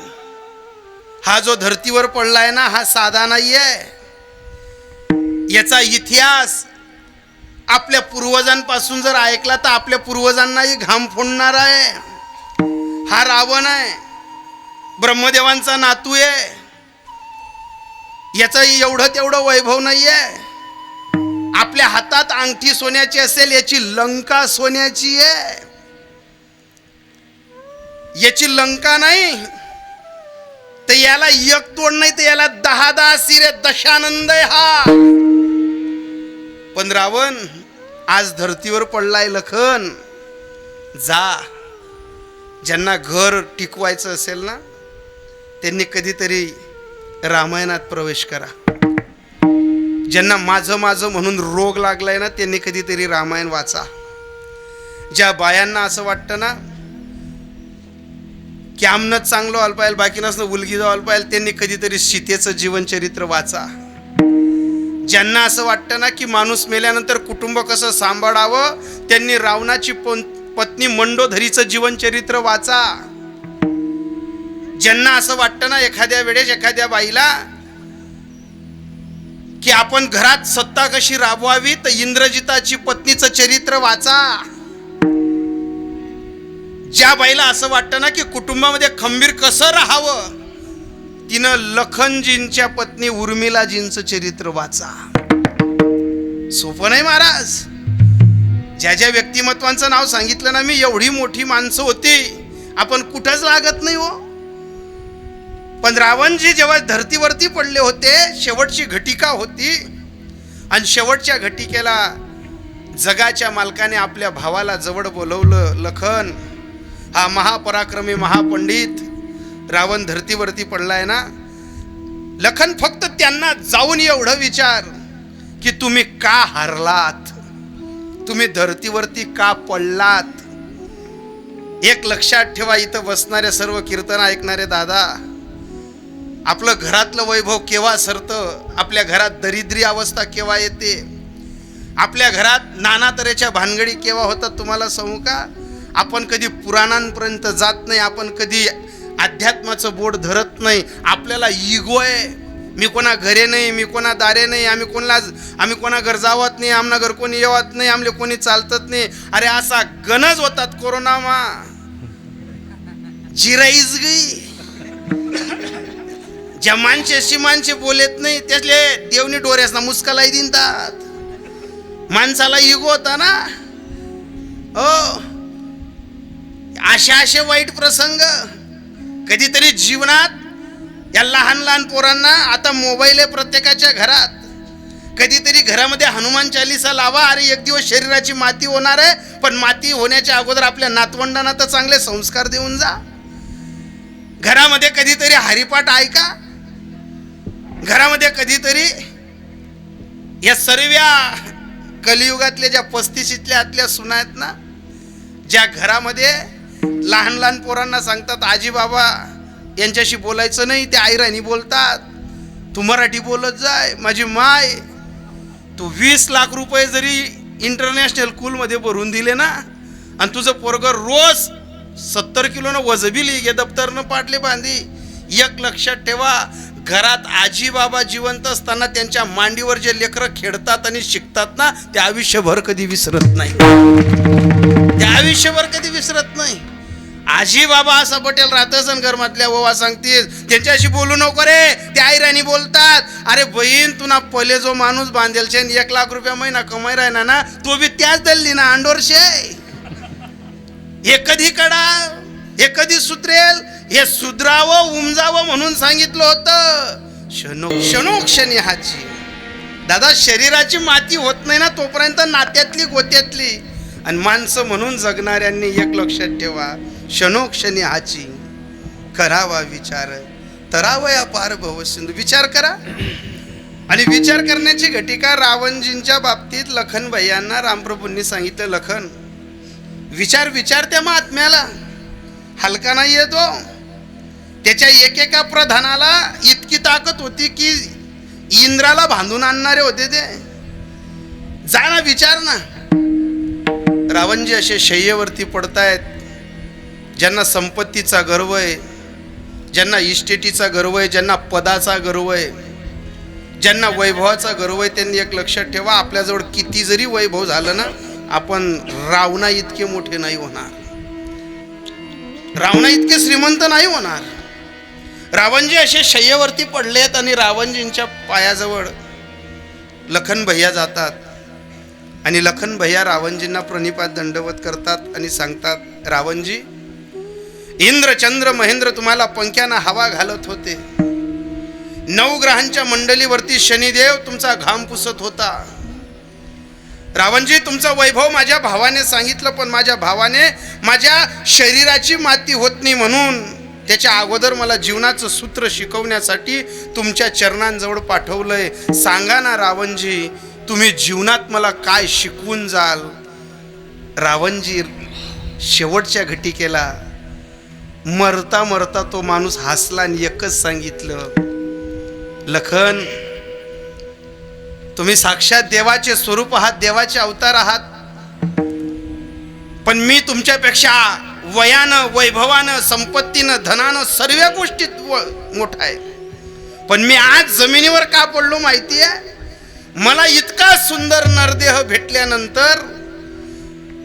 हा जो धरतीवर पडलाय ना, हा साधा नाहीये. याचा इतिहास आपल्या पूर्वजांपासून जर ऐकला तर आपल्या पूर्वजांनाही घाम फोडणार आहे. हा रावण आहे, ब्रह्मदेवांचा नातू आहे. याचाही एवढं तेवढं वैभव नाहीये. आपल्या हातात अंगठी सोन्याची असेल, याची लंका सोन्याची आहे. याची लंका नाही तर याला एक तोड नाही तर याला 10 सिरे, दशानंद आहे हा. पण रावण आज धरतीवर पडलाय. लखन जा, ज्यांना घर टिकवायचं असेल ना त्यांनी कधीतरी रामायणात प्रवेश करा. ज्यांना माझं माझं म्हणून रोग लागलाय ना त्यांनी कधीतरी रामायण वाचा. ज्या बायांना असं वाटतं ना की आमनंच चांगलं व्हायला पाहिजे, बाकी नसणं उलगी व्हायला पाहिजे, त्यांनी कधीतरी सीतेचं जीवनचरित्र वाचा. ज्यांना असं वाटतं ना की माणूस मेल्यानंतर कुटुंब कसं सांभाळावं, त्यांनी रावणाची पत्नी मंडोदरीचं जीवनचरित्र वाचा. ज्यांना असं वाटतं ना एखाद्या वेळेस एखाद्या बाईला की आपण घरात सत्ता कशी राबवावी, तर इंद्रजिताची पत्नीचं चरित्र वाचा. त्या बाईला असं वाटतं ना की कुटुंबामध्ये खंबीर कसं राहावं. तिनं लखनजींच्या पत्नी उर्मिलाजींचं चरित्र वाचा. सोपं नाही महाराज. ज्या ज्या व्यक्तिमत्वांचं नाव सांगितलं ना मी, एवढी मोठी माणसं होती, आपण कुठंच लागत नाही हो. पण रावणजी जेव्हा धरतीवरती पडले होते, शेवटची घटिका होती, आणि शेवटच्या घटिकेला जगाच्या मालकाने आपल्या भावाला जवळ बोलवलं. लखन, हा महापराक्रमी महापंडित रावण धरतीवरती पडलाय ना. लखन, फक्त त्यांना जाऊन एवढं विचार की तुम्ही का हारलात, तुम्ही धरतीवरती का पडलात. एक लक्षात ठेवा, इथं बसणारे सर्व कीर्तन ऐकणारे दादा, आपलं घरातलं वैभव केव्हा सरतं, आपल्या घरात दरिद्री अवस्था केव्हा येते, आपल्या घरात नाना तऱ्हेच्या भानगडी केव्हा होतात तुम्हाला सांगू का. आपण कधी पुराणांपर्यंत जात नाही, आपण कधी अध्यात्माचं बोट धरत नाही. आपल्याला इगो आहे, मी कोणा घरे नाही, मी कोणा दारे नाही, आम्ही कोणा घर जावत नाही, आमना घर कोणी येवत नाही, आमले कोणी चालतत नाही. अरे असा गणज होतात कोरोनामा, जिराईच गई. ज्या माणसे माणसे बोलत नाही त्यातले देवनी डोऱ्यासना मुस्कालाई दिनतात. माणसाला इगो होता ना हो. असे वाईट प्रसंग कधीतरी जीवनात या लहान लहान पोरांना, आता मोबाईल आहे प्रत्येकाच्या घरात, कधीतरी घरामध्ये हनुमान चालीसा लावा. अरे एक दिवस शरीराची माती होणार आहे, पण माती होण्याच्या अगोदर आपल्या नातवंडांना तर चांगले संस्कार देऊन जा. घरामध्ये कधीतरी हरिपाठ ऐका. घरामध्ये कधीतरी या सर्व कलियुगातल्या ज्या 35 आतल्या सुना आहेत ना, ज्या घरामध्ये लहान लहान पोरांना सांगतात आजी बाबा यांच्याशी बोलायचं नाही, ते आईराणी बोलतात, तू मराठी बोलत जाय. माझी माय, तू 20 लाख रुपये जरी इंटरनॅशनल स्कूलमध्ये भरून दिले ना, आणि तुझं पोरगं रोज 70 किलोनं वजबिली घे, दप्तरनं पाटले बांधी, एक लक्षात ठेवा, घरात आजी बाबा जिवंत असताना त्यांच्या मांडीवर जे लेकरं खेळतात आणि शिकतात ना, ते आयुष्यभर कधी विसरत नाही. ते आयुष्यभर कधी विसरत नाही. आजी बाबा असा पटेल राहतच आणि घरमातल्या ओवा सांगतील त्यांच्याशी बोलू नको रे, ते आईराणी बोलतात. अरे बहीण, तुला पहिले जो माणूस बांधेल छे 1 लाख रुपया महिना कमाई राहिना ना, तो बी त्याच दल्ली ना अंडोरशे. हे कधी कडा, हे कधी सुधरेल, हे सुधरावं उमजावं म्हणून सांगितलं होतं. क्षणोक्षणी हाची दादा, शरीराची माती होत नाही ना तोपर्यंत नात्यातली गोत्यातली. आणि माणसं म्हणून जगणाऱ्यांनी एक लक्षात ठेवा, क्षणोक्षणी हाची करावा विचार, तरावया पार भव सिंधू. विचार करा. आणि विचार करण्याची घटिका रावणजींच्या बाबतीत लखन भैयांना रामप्रभूंनी सांगितलं, लखन विचार त्या महात्म्याला, हलका नाही येतो. त्याच्या एकेका प्रधानाला इतकी ताकद होती की इंद्राला बांधून आणणारे होते ते. जा ना, विचार ना. रावणजी असे शय्येवरती पडतायत, ज्यांना संपत्तीचा गर्व आहे, ज्यांना इस्टेटीचा गर्व आहे, ज्यांना पदाचा गर्व आहे, ज्यांना वैभवाचा गर्व आहे. त्यांनी एक लक्षात ठेवा, आपल्याजवळ किती जरी वैभव झालं ना, आपण रावणा इतके मोठे नाही होणार, रावणा इतके श्रीमंत नाही होणार. रावणजी असे शय्येवरती पडलेत आणि रावणजींच्या पायाजवळ लखन भैया जातात. आणि लखन भैया रावणजींना प्रणिपात दंडवत करतात आणि सांगतात, रावणजी, इंद्र चंद्र महेंद्र तुम्हाला पंख्यानं हवा घालत होते. 9 ग्रहांच्या मंडलीवरती शनिदेव तुमचा घाम पुसत होता. रावणजी, तुमचा वैभव माझ्या भावाने सांगितलं, पण माझ्या भावाने माझ्या शरीराची माती होत नाही म्हणून त्याच्या अगोदर मला जीवनाचं सूत्र शिकवण्यासाठी तुमच्या चरणांजवळ पाठवलंय. सांगा ना रावणजी, तुम्ही जीवनात मला काय शिकवून जाल. रावणजी शेवटच्या घटिकेला मरता मरता तो माणूस हसला आणि एकच सांगितलं, लखन, तुम्ही साक्षात देवाचे स्वरूप आहात, देवाचे अवतार आहात, पण मी तुमच्यापेक्षा वयानं, वैभवानं, संपत्तीनं, धनानं, सर्व गोष्टीत मोठा आहे. पण मी आज जमिनीवर का पडलो माहिती आहे? मला इतका सुंदर नरदेह भेटल्यानंतर,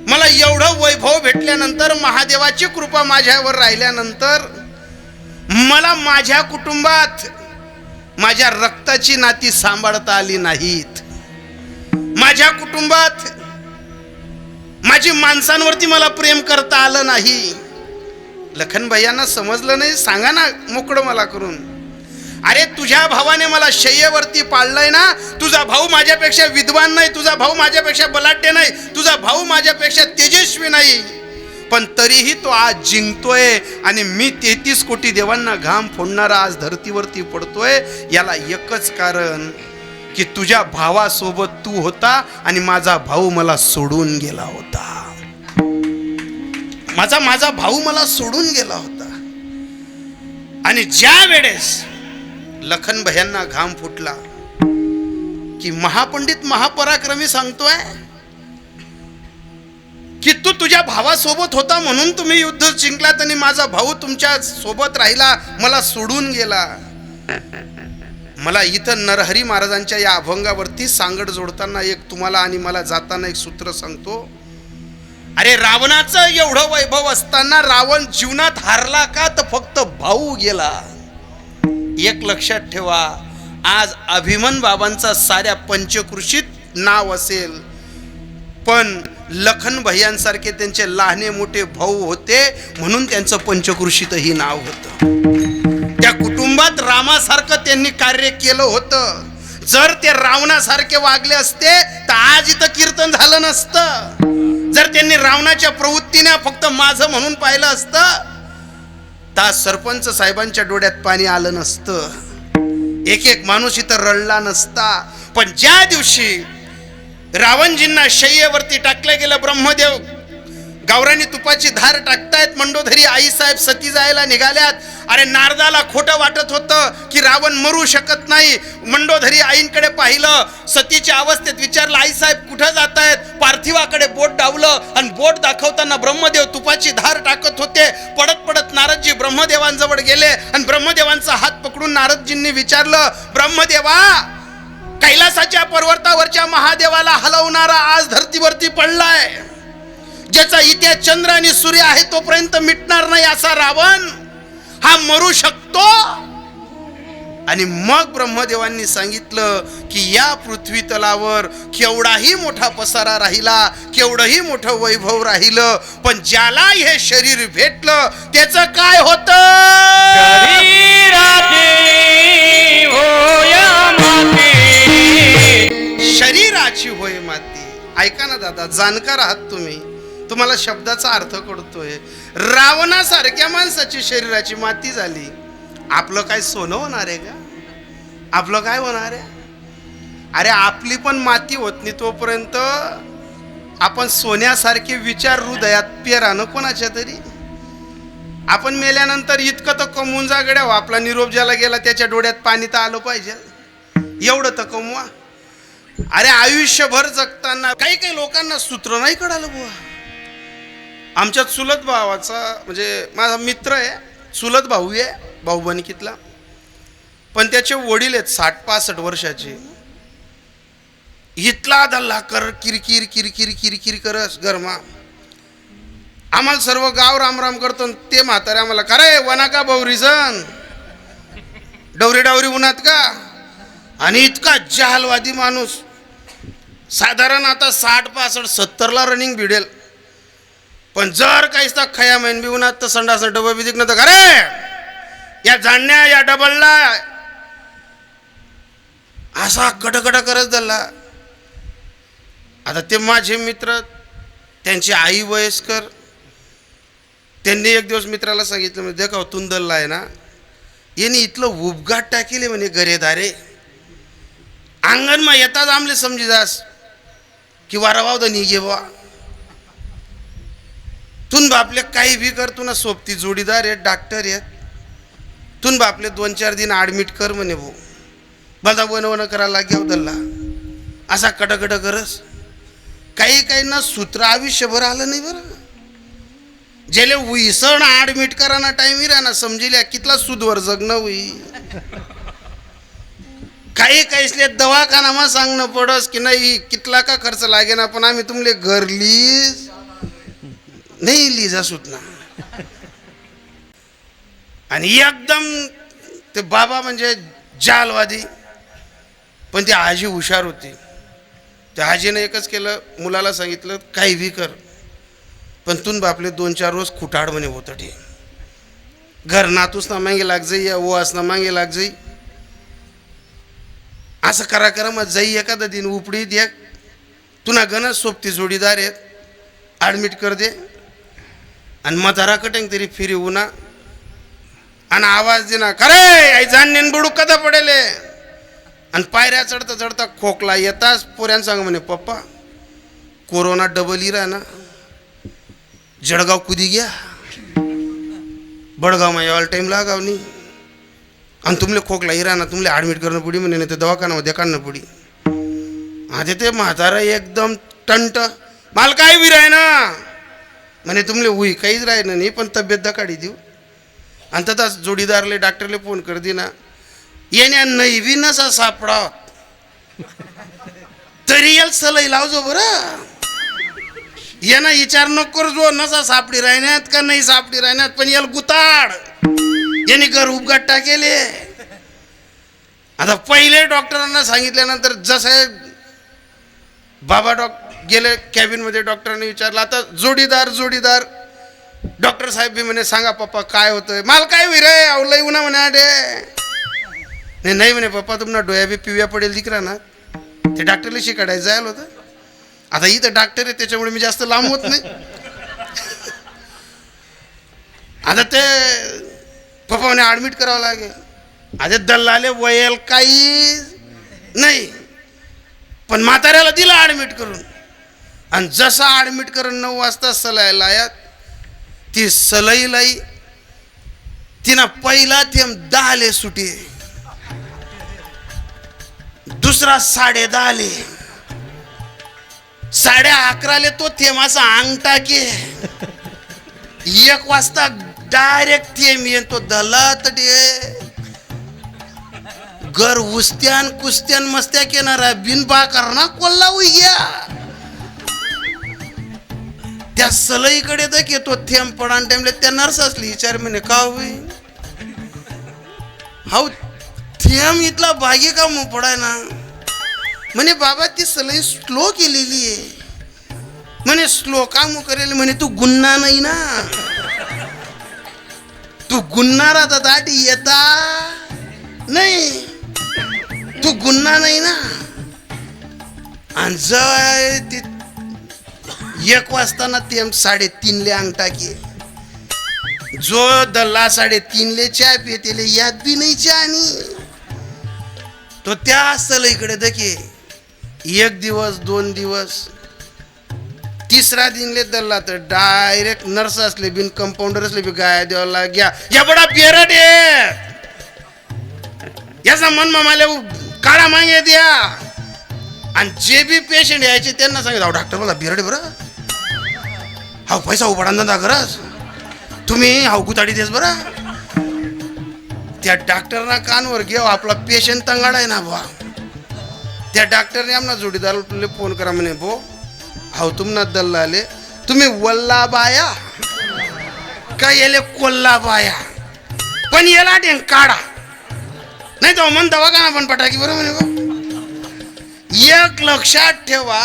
मला एवढं वैभव भेटल्या भेटल्यानंतर, महादेवाची कृपा माझ्यावर राहिल्यानंतर मला माझ्या कुटुंबात माझ्या रक्ताची नाती सांभाळता आली नाहीत. माझ्या कुटुंबात माझी माणसांवरती मला प्रेम करता आलं नाही. लखन भैयांना समजलं नाही, सांगा ना मोकळं मला करून. अरे तुझ्या भावाने मला शय्येवरती पाळलंय ना. तुझा भाऊ माझ्यापेक्षा विद्वान नाही, तुझा भाऊ माझ्यापेक्षा बलाढ्य नाही, तुझा भाऊ माझ्यापेक्षा तेजस्वी नाही, पण तरीही तो आज जिंकतोय. आणि मी 33 कोटी देवांना घाम फोडणारा आज धरतीवरती पडतोय. याला एकच कारण की तुझ्या भावासोबत तू होता आणि माझा भाऊ मला सोडून गेला होता. माझा भाऊ मला सोडून गेला होता. आणि ज्या वेळेस लखन भैयांना घाम फुटला की महापंडित महापराक्रमी सांगतोय की तू तुझ्या भावासोबत होता म्हणून तुम्ही युद्ध जिंकलात आणि माझा भाऊ तुमच्या सोबत राहिला, मला सोडून गेला. मला इथं नरहरी महाराजांच्या या अभंगावरती सांगड जोडताना एक तुम्हाला आणि मला जाताना एक सूत्र सांगतो. अरे रावणाचं एवढं वैभव असताना रावण जीवनात हारला का? तर फक्त भाऊ गेला. एक लक्षात ठेवा, आज अभिमन बाबांचा साऱ्या पंचकृषीत नाव असेल, पण लखन भैयांसारखे त्यांचे लहाने मोठे भाऊ होते म्हणून त्यांचं पंचकृषीतही नाव होतं. त्या कुटुंबात रामासारखं त्यांनी कार्य केलं होतं. जर ते रावणासारखे वागले असते तर आज इथं कीर्तन झालं नसतं. जर त्यांनी रावणाच्या प्रवृत्तीने फक्त माझं म्हणून पाहिलं असतं तर सरपंच साहेबांच्या डोळ्यात पाणी आलं नसतं, एक एक माणूस इथं रडला नसता. पण ज्या दिवशी रावणजींना शय्येवरती टाकलं गेलं, ब्रह्मदेव गावरानी तुपाची धार टाकतायत, मंडोधरी आईसाहेब सती जायला निघाल्यात. अरे नारदाला खोटं वाटत होतं की रावण मरू शकत नाही. मंडोधरी आईंकडे पाहिलं, सतीच्या अवस्थेत विचारलं, आईसाहेब कुठं जात आहेत? पार्थिवाकडे बोट डावलं आणि बोट दाखवताना ब्रह्मदेव तुपाची धार टाकत होते. पडत पडत नारदजी ब्रह्मदेवांजवळ गेले आणि ब्रह्मदेवांचा हात पकडून नारदजींनी विचारलं, ब्रह्मदेवा, कैलासाच्या पर्वतावरच्या महादेवाला हलवणारा आज धरतीवरती पडलाय. ज्याचा इतिहास चंद्र आणि सूर्य आहे तोपर्यंत मिटणार नाही असा रावण हा मरू शकतो? आणि मग ब्रह्मदेवांनी सांगितलं की या पृथ्वी तलावर केवढाही मोठा पसारा राहिला, केवढंही मोठं वैभव राहिलं, पण ज्याला हे शरीर भेटलं त्याचं काय होतं? शरीराची होय माती. ऐका ना दादा, जाणकार आहात तुम्ही, तुम्हाला शब्दाचा अर्थ कळतोय. रावणासारख्या माणसाची शरीराची माती झाली, आपलं काय सोनं होणार आहे का? आपलं काय होणार आहे? अरे आपली पण माती होत नाही तोपर्यंत आपण सोन्यासारखे विचार हृदयात पेरा न कोणाच्या तरी. आपण मेल्यानंतर इतकं तर कमवून जा गड्या, आपला निरोप ज्याला गेला त्याच्या डोळ्यात पाणी तर आलं पाहिजे, एवढं तर कमवा. अरे आयुष्यभर जगताना काही काही लोकांना सूत्र नाही कळालं बुवा. आमच्या चुलत भावाचा, म्हणजे माझा मित्र आहे, चुलत भाऊ आहे भाऊबंदकीतला, पण त्याचे वडील आहेत 60-65 वर्षाचे. इथला दल्ला कर, किरकिर किरकिर किरकिर करस गरमा. आम्हाला सर्व गाव रामराम करतो, ते म्हातारे आम्हाला खरे वना का भाऊरीसन डवरी डावरी उन्हात का. आणि इतका जहालवादी माणूस, साधारण आता 60-65-70ला रनिंग भिडेल, पण जर काहीच तर खया मैन बी उन्हात तर संडास डबा बी दिखणं तर खरे या जाणण्या या डबलला असा कडकड करत झाला. आता ते माझे मित्र, त्यांची आई वयस्कर, त्यांनी एक दिवस मित्राला सांगितलं, म्हणजे देखा तुंदलला आहे ना, यांनी इथलं उपघाट टाकेले म्हणे गरेदारे. अंगणमा येतात आमले समजी जास की वारावाव द निघे बा तुन बापले काही भी कर, तू ना सोबती जोडीदार आहेत, डॉक्टर आहेत, तुन बापले 2-4 दिन ॲडमिट कर म्हणे भाऊ, बदा वन करायला लाग्याव दल्ला असा कडकड करस. काही काही ना सूत्र आयुष्यभर आलं नाही बरं. जेले उईसण ॲडमिट कराना टाइम राहना समजिल्या कितला सुदवर जगणं होई. काही काहीसले दवाखानामा सांगणं पडस की नाही कितला का खर्च लागे ना, पण आम्ही तुमले घरली नाही लिजा सुटना. आणि एकदम ते बाबा म्हणजे जालवादी, पण ती आजी हुशार होती. त्या आजीनं एकच केलं, मुलाला सांगितलं काही बी कर, पण तुन बापले 2-4 रोज खुटाड म्हणे होतं ते घर नातूस ना मागे लाग जाई या ओवास ना मागे लाग जाई. असं करा करा मग जाई एखादा दिन उपडीत एक तुना गणच सोबती जोडीदार आहेत, ॲडमिट कर दे आणि म्हातारा कटेंग तरी फिरी उना आणि आवाज देना खरे आई जाणनेन बुडू कदा पडेले. आणि पायऱ्या चढता चढता खोकला येताच पोऱ्यानं सांग म्हणे पप्पा कोरोना डबल इरा ना जळगाव कुदी गया बडगावमा ऑल टाइम लागावनी आणि तुमले खोकला इरा ना तुमले ॲडमिट करणं पडी म्हणे नाही तर दवाखान्यामध्ये काढणं पडी. आता ते म्हातारा एकदम टंट माल काय बी राय ना म्हणे तुमले उई काहीच राहिलं नाही पण तब्येत दकाडी देऊ. आणि तसाच जोडीदारले डॉक्टरले फोन कर दे ना येण्या नाही बी नसा सापडा तरी याला सलई लावजो बरं. यांना विचार नको जो नसा सापडी राहण्यात का नाही सापडी राहण्यात, पण याला गुताड यांनी घर उपगट्टा केले. आता पहिले डॉक्टरांना सांगितल्यानंतर जसं बाबा गेले कॅबिन मध्ये डॉक्टरांनी विचारलं आता जोडीदार डॉक्टर साहेब बी म्हणे सांगा पप्पा काय होतंय. माल काय होई रे अवलई उन्हा म्हणे आडे नाही म्हणे पप्पा तुम्हाला डोळ्या बी पिव्या पडेल दिकरा ना. ते डॉक्टरला शिकाडायला जायला होतं. आता इथं डॉक्टर आहे त्याच्यामुळे मी जास्त लांब होत नाही. आता ते पप्पा म्हणे ॲडमिट करावं लागेल. आता दल्लाले वयल काही नाही पण म्हाताऱ्याला दिला ॲडमिट करून. आणि जसा ॲडमिट करून 9 वाजता सलाई लायात ती सलई लाई तिनं पहिला थेंब 10 सुटे, दुसरा 10:30, 11:30 तो थेंब असा अंग टाके. 1 वाजता डायरेक्ट थेंब येतो तो दलात डे घर उस्त्यान कुस्त्यान मस्त्या केणारा बिनबा करणा कोल्ला उई गया. त्या सलईकडे दक येतो थेंब पडान टाइमले त्या नर्स असली विचार म्हणे का होई हाऊ थेंब इथला भागी का मग पडाय ना म्हणे बाबा ती सलई स्लो केलेली आहे. म्हणे स्लो का मग करेल म्हणे तू गुन्हा नाही ना, तू गुन्हा राहता दाटी येता नाही, तू गुन्हा नाही ना. आणि जय ती 1 वाजताना ते 3:30 अंग टाके. जो दल्ला 3:30 चहा पितेले याद बी नाही चहा आणि तो त्या सलईकडे दके 1 दिवस 2 दिवस 3रा दिनले दल्ला तर डायरेक्ट नर्स असले बिन कंपाऊंडर असले बी गाया द्यायला गया या बडा पेरड आहे याचा मन मामाले काळा मागे द्या. आणि जे बी पेशंट यायचे त्यांना सांगितलं डॉक्टर मला बिरडे बरं हा पैसा उपाडा धंदा करस तुम्ही हाव गुताडी देस बरं. त्या डॉक्टरना कानवर घेऊ आपला पेशंट तंगाड आहे ना बा. त्या डॉक्टरने आमना जोडीदारले फोन करा म्हणे भो हाव तुम्हाला दल्ला आले तुम्ही वल्ला बाया का येले कोल्ला बाया पण येला डेंग काढा नाही तर मन दवाखाना पण पटाकी बरं म्हणे बा. एक लक्षात ठेवा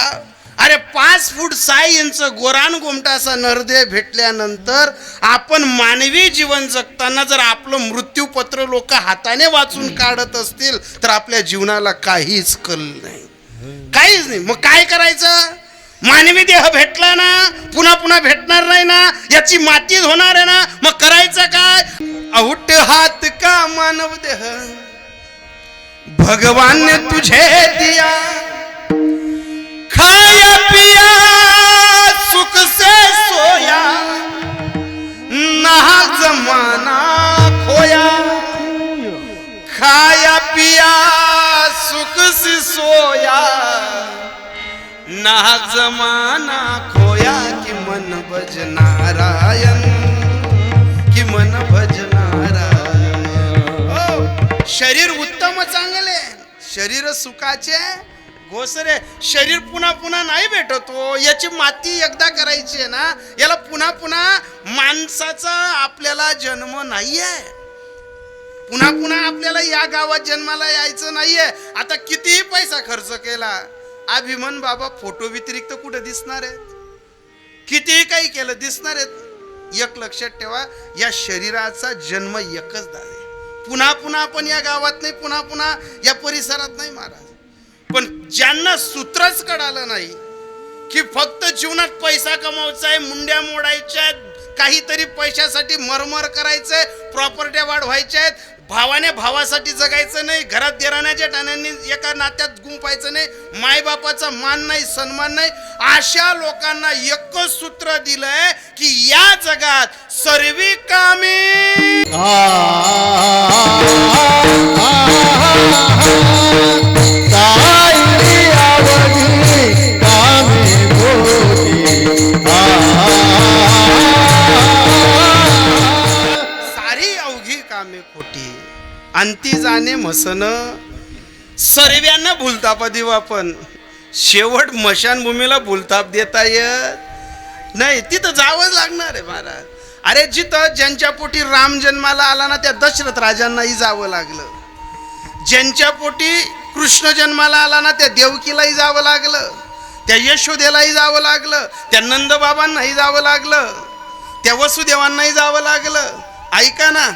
अरे 5 फूट 6 इंच गोरान गोमटा असा नरदेह भेटल्यानंतर आपण मानवी जीवन जगताना जर आपलं मृत्यूपत्र लोक हाताने वाचून काढत असतील तर आपल्या जीवनाला काहीच कल नाही, काहीच नाही. मग काय करायचं? मानवी देह भेटला ना पुन्हा पुन्हा भेटणार नाही ना, याची मातीच होणार आहे ना, मग करायचं काय? अहुट हात का मानव देह भगवान ने तुझे दिया, खाया पिया सुख से सोया, नहा जमाना खोया. खाया पिया सुख से सोया, नहा जमाना खोया. कि मन भज नारायण, कि मन भज नारायण. शरीर उत्तम चांगले, शरीर सुखाचे घोसरे शरीर पुन्हा पुन्हा नाही भेटतो, याची माती एकदा करायची आहे ना, याला पुन्हा पुन्हा माणसाचा आपल्याला जन्म नाहीये, पुन्हा पुन्हा आपल्याला या गावात जन्माला यायचं नाहीये. आता कितीही पैसा खर्च केला, अभिमन बाबा फोटो व्यतिरिक्त कुठे दिसणार आहेत? कितीही काही केलं दिसणार आहेत? एक लक्षात ठेवा, या शरीराचा जन्म एकच आहे. पुन्हा पुन्हा आपण या गावात नाही, पुन्हा पुन्हा या परिसरात नाही महाराज. पण ज्यांना सूत्रच कळालं नाही की फक्त जीवनात पैसा कमवायचा आहे, मुंड्या मोडायच्या, काहीतरी पैशासाठी मरमर करायचंय, प्रॉपर्ट्या वाढवायच्या आहेत, भावाने भावासाठी जगायचं नाही, घरात देराण्याच्या टाण्याने एका नात्यात गुंपायचं नाही, मायबापाचा मान नाही, सन्मान नाही, अशा लोकांना एकच सूत्र दिलंय की या जगात सर्वी कामे सारी अवघी कामे खोटी, अंती जाणे मसन, सर्व्यांना भूलताप देऊ आपण, शेवट मशानभूमीला भूलताप देता येत नाही. तिथं जावंच लागणार आहे महाराज. अरे जिथं ज्यांच्या पोटी राम जन्माला आला ना, त्या दशरथ राजांनाही जावं लागलं. ज्यांच्या पोटी कृष्ण जन्माला आला ना, त्या देवकीलाही जावं लागलं, त्या यशोदेलाही जावं लागलं, त्या नंदबाबांनाही जावं लागलं, त्या वसुदेवांनाही जावं लागलं. ऐका ना,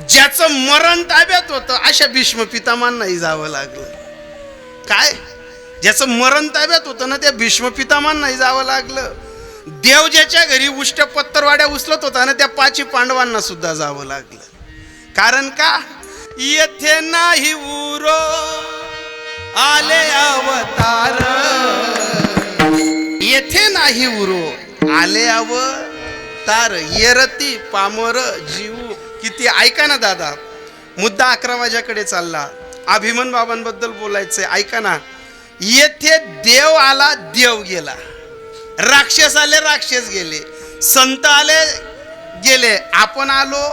ज्याचं मरण ताब्यात होतं अशा भीष्म पितामहांनाही जावं लागलं. काय? ज्याचं मरण ताब्यात होतं ना, त्या भीष्म पितामहांनाही जावं लागलं. देव ज्याच्या घरी उष्ट पत्तरवाड्या उचलत होता ना, त्या पाची पांडवांना सुद्धा जावं लागलं. कारण का? येथे नाही उरो आले अवतार, येथे नाही उरो आले अवतार, येरती पामर जीव किती. ऐका ना दादा, मुद्दा 11 वाजेकडे चालला, अभिमन बाबांबद्दल बोलायचंय. ऐका ना, येथे देव आला देव गेला, राक्षस आले राक्षस गेले, संत आले गेले, आपण आलो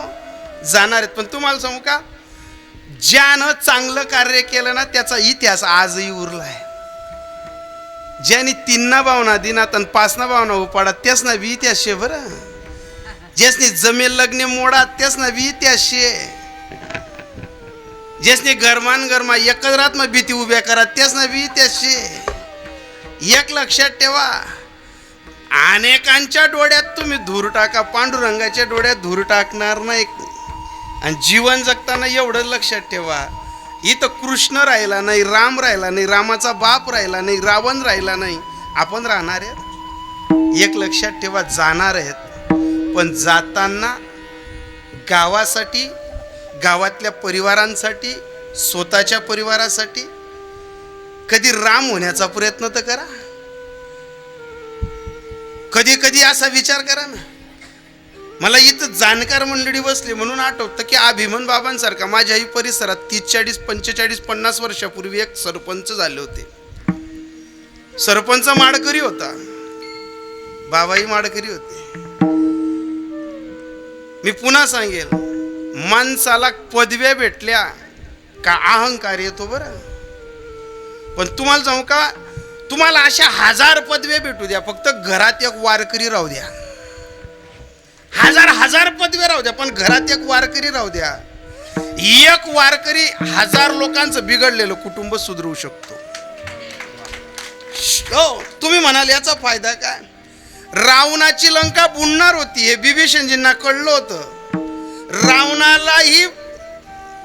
जाणार आहेत. पण तुम्हाला सांगू का, ज्यानं चांगलं कार्य केलं ना, त्याचा इतिहास आजही उरलाय. ज्याने 3 भावना दिनात आणि 5 भावना उपाडात, त्याच ना वी इतिहास शे. बरं, ज्यासने जमेल लग्ने मोडात, त्याच ना वी इतिहास शे. ज्यासने गरमान गरमा एकच रात मग भीती उभ्या करा, त्याच ना वी इतिहास शे. एक लक्षात ठेवा, अनेकांच्या डोळ्यात तुम्ही धूर टाका, पांडुरंगाच्या डोळ्यात धूर टाकणार नाही. आणि जीवन जगताना एवढं लक्षात ठेवा, इथं कृष्ण राहिला नाही, राम राहिला नाही, रामाचा बाप राहिला नाही, रावण राहिला नाही, आपण राहणार आहेत. एक लक्षात ठेवा, जाणार आहेत. पण जाताना गावासाठी, गावातल्या परिवारांसाठी, स्वतःच्या परिवारासाठी कधी राम होण्याचा प्रयत्न तर करा. कधी कधी असा विचार करा ना. मला इथं जाणकार मंडळी बसली म्हणून आठवतं की अभिमन बाबांसारखा माझ्याही परिसरात 30, 40, 45, 50 वर्षापूर्वी एक सरपंच झाले होते. सरपंच माडकरी होता, बाबाही माडकरी होते. मी पुन्हा सांगेल, माणसाला पदव्या भेटल्या का अहंकार येतो बरं. पण तुम्हाला सांगू का, तुम्हाला अशा 1000 पदव्या भेटू द्या, फक्त घरात एक वारकरी राहू द्या. 1000 पदव्या राहू द्या, पण घरात एक वारकरी राहू द्या. एक वारकरी 1000 लोकांचं बिघडलेलं कुटुंब सुधरवू शकतो. हो, तुम्ही म्हणाल याचा फायदा काय? रावणाची लंका बुडणार होती हे बिभीषणजींना कळलं होतं. रावणालाही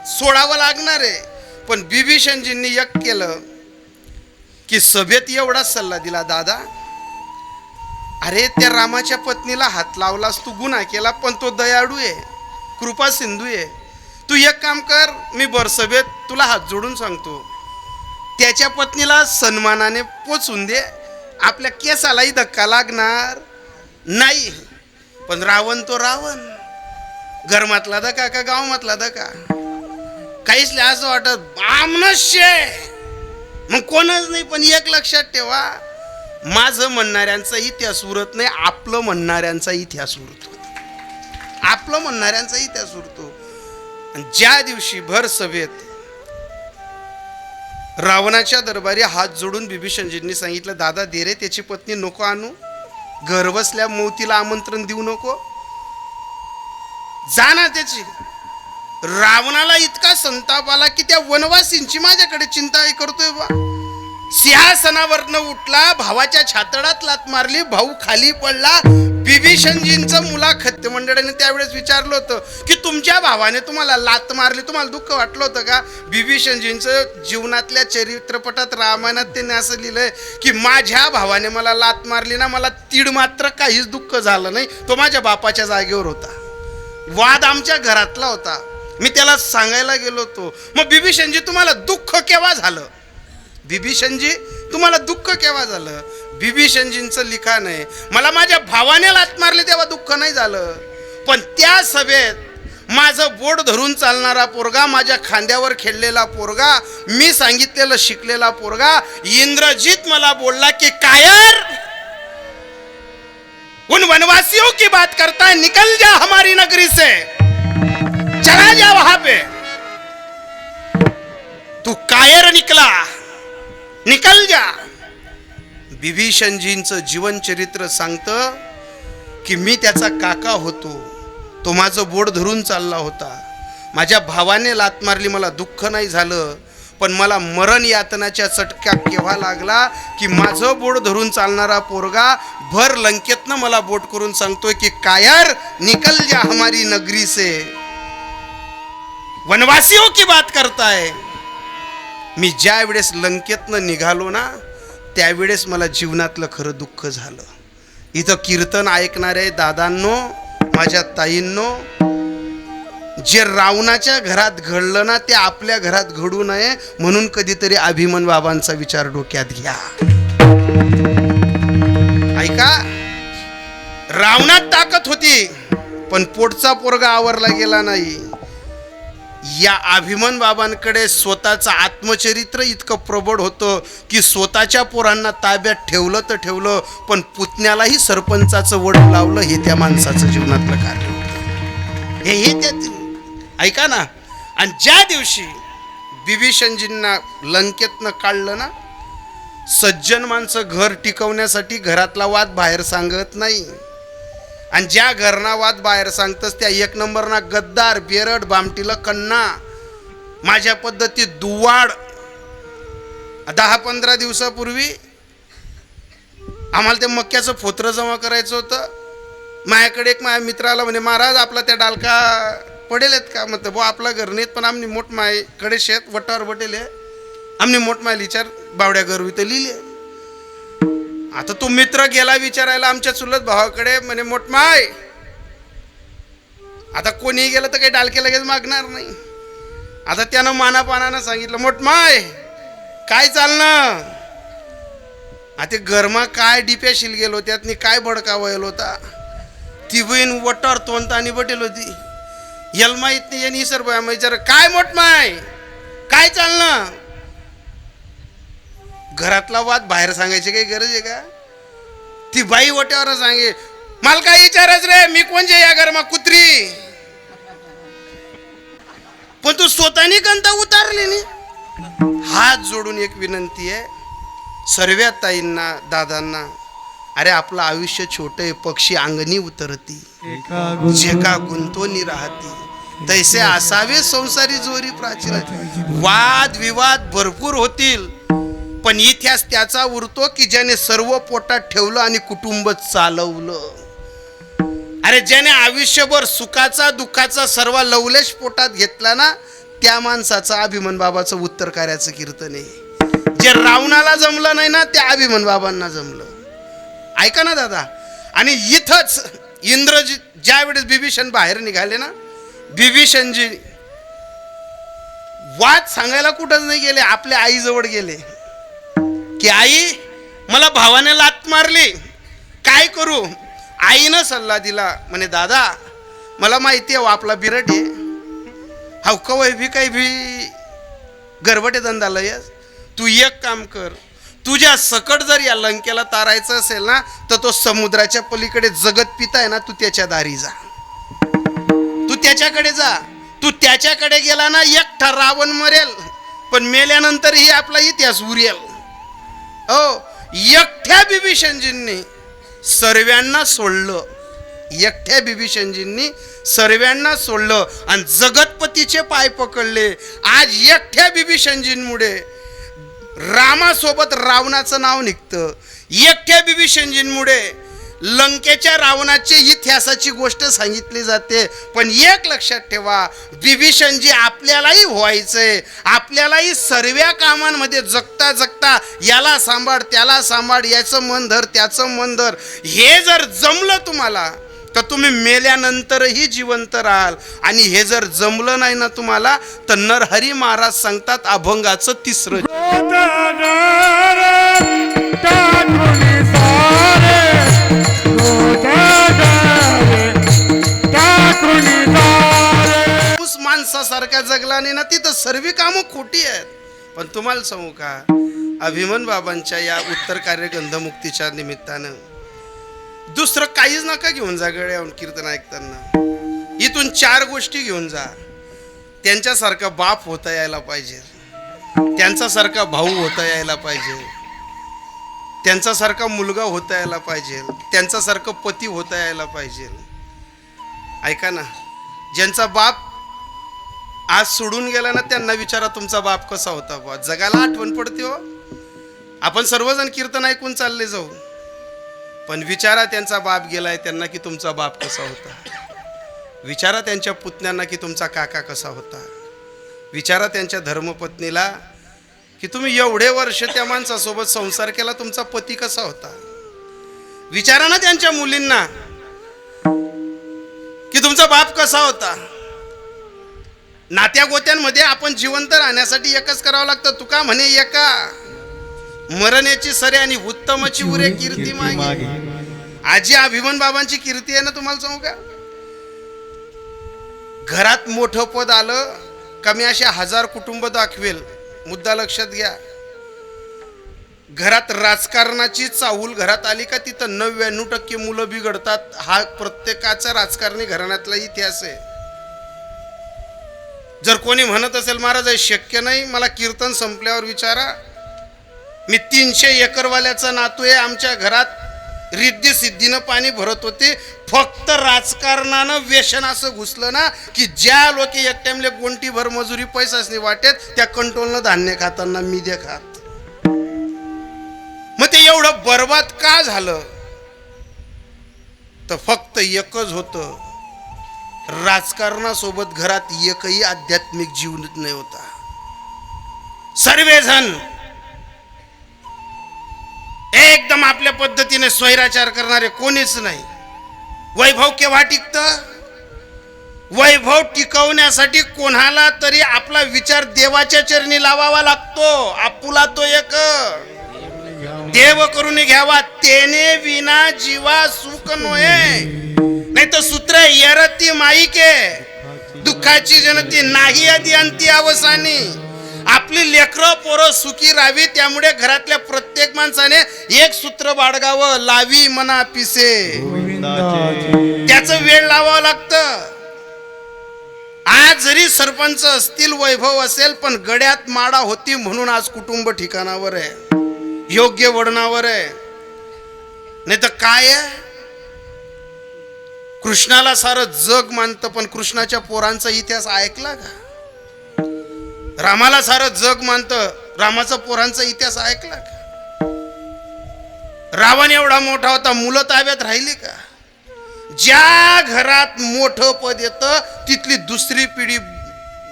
सोडावं लागणार आहे, पण बिभीषणजींनी एक केलं की सभेत एवढाच सल्ला दिला, दादा अरे त्या रामाच्या पत्नीला हात लावलास, तू गुन्हा केला, पण तो दयाळू आहे, कृपा सिंधू आहे. तू एक काम कर, मी बरसभेत तुला हात जोडून सांगतो, त्याच्या पत्नीला सन्मानाने पोचून दे, आपल्या केसालाही धक्का लागणार नाही. पण रावण तो रावण, घरमातला धक्का का गावातला धक्का, काहीच नाही असं वाटत आमनश्य मग कोणच नाही. पण एक लक्षात ठेवा, माझं म्हणणाऱ्यांचा इतिहास उरत नाही, आपलं म्हणणाऱ्यांचा इतिहास उरतो, आपलं म्हणणाऱ्यांचा इतिहास उरतो. ज्या दिवशी भर सभेत रावणाच्या दरबारी हात जोडून बिभीषणजींनी सांगितलं, दादा दे रे त्याची पत्नी, नको आणू, घर बसल्या मौतीला आमंत्रण देऊ नको, जा ना त्याची. रावणाला इतका संताप आला की त्या वनवासींची माझ्याकडे चिंता करतोय बा. सिंहासनावरनं उठला, भावाच्या छातडात लात मारली, भाऊ खाली पडला. बिभीषणजींचं मुलाखत मंडळीने त्यावेळेस विचारलं होतं की तुमच्या भावाने तुम्हाला लात मारली, तुम्हाला दुःख वाटलं होतं का? बिभीषणजींचं जीवनातल्या चरित्रपटात रामायणात त्यांनी असं लिहिलंय की माझ्या भावाने मला लात मारली ना, मला तीड मात्र काहीच दुःख झालं नाही, तो माझ्या बापाच्या जागेवर होता, वाद आमच्या घरातला होता, मी त्याला सांगायला गेलो होतो. मग बिभीषणजी तुम्हाला दुःख केव्हा झालं? बिभीषणजी तुम्हाला दुःख केव्हा झालं? बिभीषणजींचं लिखाण आहे, मला माझ्या भावाने लात मारली तेव्हा दुःख नाही झालं, पण त्या सभेत माझं बोट धरून चालणारा पोरगा, माझ्या खांद्यावर खेळलेला पोरगा, मी सांगितलेलं शिकलेला पोरगा इंद्रजित मला बोलला की कायर, उन वनवासियों की बात करता है, निकल जा हमारी नगरी से, चला जा वहां पे. तू कायर निकला, निकल जा. बिभीषणजींचं जीवन चरित्र सांगतं की मी त्याचा काका होतो, तो माझं बोट धरून चालला होता, माझ्या भावाने लात मारली, मला दुःख नाही झालं, पण मला मरण यातनाच्या चटक्या केव्हा लागला की माझं बोट धरून चालणारा पोरगा भर लंकेतनं मला बोट करून सांगतोय की कायर निकल जा हमारी नगरी से, वनवासियों की बात करताय. मी ज्या वेळेस लंकेतनं निघालो ना, त्यावेळेस मला जीवनातलं खरं दुःख झालं. इथं कीर्तन ऐकणारे दादांनो, माझ्या ताईंनो, जे रावणाच्या घरात घडलं ना ते आपल्या घरात घडू नये म्हणून कधीतरी अभिमन बाबांचा विचार डोक्यात घ्या. ऐका, रावणात ताकद होती पण पोटचा पोरगा आवरला गेला नाही. या अभिमन बाबांकडे स्वतःचं आत्मचरित्र इतकं प्रबळ होतं की स्वतःच्या पोरांना ताब्यात ठेवलं तर ठेवलं, पण पुतण्यालाही सरपंचाचं वड लावलं. हे त्या माणसाचं जीवनातलं कार्य होतं. हे त्यात ऐका ना. आणि ज्या दिवशी बिभीषणजींना लंकेतनं काढलं ना, सज्जन माणसं घर टिकवण्यासाठी घरातला वाद बाहेर सांगत नाही, आणि ज्या घरना वाद बाहेर सांगतस त्या एक नंबरना गद्दार, बेरड, बामटीला कन्ना. माझ्या पद्धतीत दुवाड 10-15 दिवसापूर्वी आम्हाला ते मक्याचं फोत्र जमा करायचं होतं. माझ्याकडे एक माझ्या मित्राला म्हणे, महाराज आपला त्या डालका पडेल आहेत का? म्हणतं बुवा आपला घर नाहीत पण आमनी मोठ मायकडे शेत वटावर बटेल आहे, आमनी मोठ माय विचार बावड्या गरवी तर लिहिले. आता तो मित्र गेला विचारायला आमच्या चुलत भावाकडे, म्हणे मोठमाय, आता कोणीही गेलं तर काही डालके लगेच मागणार नाही. आता त्यानं मानापानानं सांगितलं, मोठमाय काय चालणं? आता गरमा काय डिप्याशील गेलो, त्यातनी काय भडका वयल होता. ती बहीण वटर तोंत आणि बटेल होती. यल माहित नाही यांनी सर विचार, काय मोठमाय काय चालणं? घरातला वाद बाहेर सांगायची काही गरज आहे का? ती बाई वट्यावर सांगे, मला काय विचारच रे, मी कोणचे या घरमा कुत्री? पण तू स्वतःनी गंता उतारली नाही. हात जोडून एक विनंती आहे सर्व ताईंना, दादांना, अरे आपलं आयुष्य छोट आहे, पक्षी अंगणी उतरती, जे का गुंतवणी राहती, तैसे असावे संसारी जोरी प्राचीन. वाद विवाद भरपूर होतील, पण इतिहास त्याचा उरतो की ज्याने सर्व पोटात ठेवलं आणि कुटुंब चालवलं. अरे ज्याने आयुष्यभर सुखाचा दुःखाचा सर्व लवलेश पोटात घेतला ना, त्या माणसाचं अभिमन बाबाचं उत्तर कार्याचं कीर्तन आहे. जे रावणाला जमलं नाही ना, त्या अभिमन बाबांना जमलं. ऐका ना दादा. आणि इथंच इंद्रजी ज्या वेळेस बिभीषण बाहेर निघाले ना, बिभीषणजी वाद सांगायला कुठंच नाही गेले, आपल्या आईजवळ गेले की आई मला भावाने लात मारली, काय करू? आईनं सल्ला दिला, म्हणे दादा मला माहिती आहे आपला बिरट आहे, हा कवय भी काही भी गरबटे धंदा लयस. तू एक काम कर, तुझ्या सकट जर या लंकेला तारायचं असेल ना, तर तो समुद्राच्या पलीकडे जगत पिता आहे ना, तू त्याच्या दारी जा, तू त्याच्याकडे जा. तू त्याच्याकडे गेला ना, एकटा रावण मरेल, पण मेल्यानंतरही आपला इतिहास उरेल. एकट्या बिभीषणजींनी सर्वांना सोडलं, एकट्या बिभीषणजींनी सर्वांना सोडलं आणि जगतपतीचे पाय पकडले. आज एकट्या बिभीषणजींमुळे रामासोबत रावणाचं नाव निघतं. एकट्या बिभीषणजींमुळे लंकेच्या रावणाची इतिहासाची गोष्ट सांगितली जाते. पण एक लक्षात ठेवा, बिभीषणजी आपल्यालाही व्हायचंय, आपल्यालाही सर्व कामांमध्ये जगता जगता याला सांभाळ त्याला सांभाळ, याचं मन धर त्याचं मन धर, हे जर जमलं तुम्हाला तर तुम्ही मेल्यानंतरही जिवंत राहाल. आणि हे जर जमलं नाही ना तुम्हाला, तर नरहरी महाराज सांगतात अभंगाचं तिसरं, माणसासारख्या जगला नाही ना, तिथं सर्व कामं खोटी आहेत. पण तुम्हाला सांगू का, अभिमन बाबांच्या या उत्तर कार्य गंधमुक्तीच्या निमित्तानं दुसरं काहीच नका घेऊन जा गळ्यावरून कीर्तन ऐकताना. इथून 4 गोष्टी घेऊन जा. त्यांच्यासारखा बाप होता यायला पाहिजे, त्यांच्यासारखा भाऊ होता यायला पाहिजे, त्यांच्यासारखा मुलगा होता यायला पाहिजे, त्यांच्यासारखं पती होता यायला पाहिजे. ऐका ना, ज्यांचा बाप आज सोडून गेला ना, त्यांना विचारा तुमचा बाप कसा होता बा. जगाला आठवण पडते हो. आपण सर्वजण कीर्तन ऐकून चालले जाऊ, पण विचारा त्यांचा बाप गेलाय त्यांना की तुमचा बाप कसा होता. विचारा त्यांच्या पुतण्यांना की तुमचा काका कसा होता. विचारा त्यांच्या धर्मपत्नीला की तुम्ही एवढे वर्ष त्या माणसासोबत संसार केला, तुमचा पती कसा होता. विचारा ना त्यांच्या मुलींना की तुमचा बाप कसा होता. नात्या गोत्यांमध्ये आपण जिवंत राहण्यासाठी एकच करावं लागतं. तुका म्हणे एका मरण्याची सरे आणि उत्तमची उरे कीर्ती मागे. आजी अभिमन बाबांची कीर्ती आहे ना, तुम्हाला सांगू का, घरात मोठं पद आलं का मी असे 1000 कुटुंब दाखवेल. मुद्दा लक्षात घ्या. घरात राजकारणाची चाहूल घरात आली का तिथं 99% मुलं बिघडतात. हा प्रत्येकाचा राजकारणी घराण्यातला इतिहास आहे. जर कोणी म्हणत असेल महाराज हे शक्य नाही, मला कीर्तन संपल्यावर विचारा. मी 300 एकरवाल्याचा नातू आहे. आमच्या घरात रिद्धी सिद्धीनं पाणी भरत होते. फक्त राजकारणानं व्यसन असं घुसलं ना की ज्या लोक एकट्यामले गोंटीभर मजुरी पैसाच नाही वाटेत, त्या कंट्रोलनं धान्य खाताना मी दे खात. मग ते एवढं बर्बाद का झालं, तर फक्त एकच होतं, राजकारणासोबत घरात एकही आध्यात्मिक जीवन नाही होता. सर्वजण एकदम आपल्या पद्धतीने स्वैराचार करणारे कोणीच नाही. वैभव केव्हा टिकतं? वैभव टिकवण्यासाठी कोणाला तरी आपला विचार देवाच्या चरणी लावावा लागतो. आपुला तो एक देव करून घ्यावा, तेने विना जीवा सुख नोये. नाही तर सूत्र यरती माईके दुःखाची जनती नाही आधी अंती अवसानी. आपली लेकरं पोरं सुखी राहावी, त्यामुळे घरातल्या प्रत्येक माणसाने एक सूत्र बाळगावं, लावी मना पिसे. त्याचं वेळ लावावं लागतं. आज जरी सरपंच असतील, वैभव असेल, पण गड्यात माडा होती म्हणून आज कुटुंब ठिकाणावर आहे, योग्य वळणावर आहे. नाही तर काय आहे, कृष्णाला सारं जग मानतं, पण कृष्णाच्या पोरांचा इतिहास ऐकला का? रामाला सारं जग मानतं, रामाचा पोरांचा इतिहास ऐकला का? रावण एवढा मोठा होता, मुलं ताब्यात राहिली का? ज्या घरात मोठं पद येतं तिथली दुसरी पिढी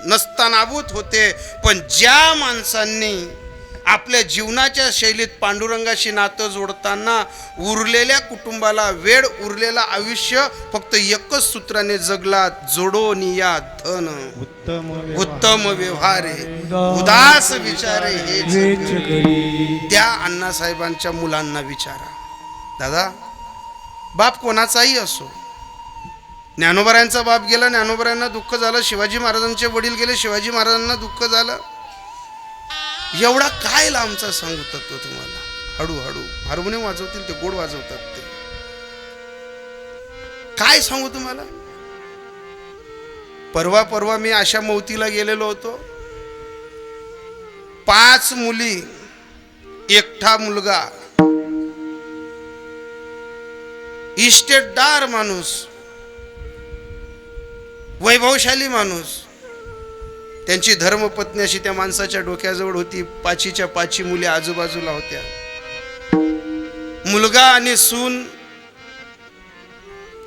नसतानाभूत होते. पण ज्या माणसांनी आपल्या जीवनाच्या शैलीत पांडुरंगाशी नातं जोडताना उरलेल्या कुटुंबाला वेळ, उरलेलं आयुष्य फक्त एकच सूत्राने जगला, जोडो निया धन उत्तम व्यवहारे उदास विचारे हे. त्या अण्णासाहेबांच्या मुलांना विचारा. दादा, बाप कोणाचाही असो, ज्ञानोबारायांचा बाप गेला, ज्ञानोबारायांना दुःख झालं. शिवाजी महाराजांचे वडील गेले, शिवाजी महाराजांना दुःख झालं. एवढा काय लांबचा सांगू तत्व तुम्हाला. हळूहळू हार्मोनियम वाजवतील ते, गोड वाजवतात ते. काय सांगू तुम्हाला. परवा मी अशा मौतीला गेलेलो होतो. 5 मुली, एकटा मुलगा, इस्टेटदार माणूस, वैभवशाली माणूस. त्यांची धर्मपत्नी अशी त्या माणसाच्या डोक्याजवळ होती. 5च्या 5 मुली आजूबाजूला होत्या. मुलगा आणि सून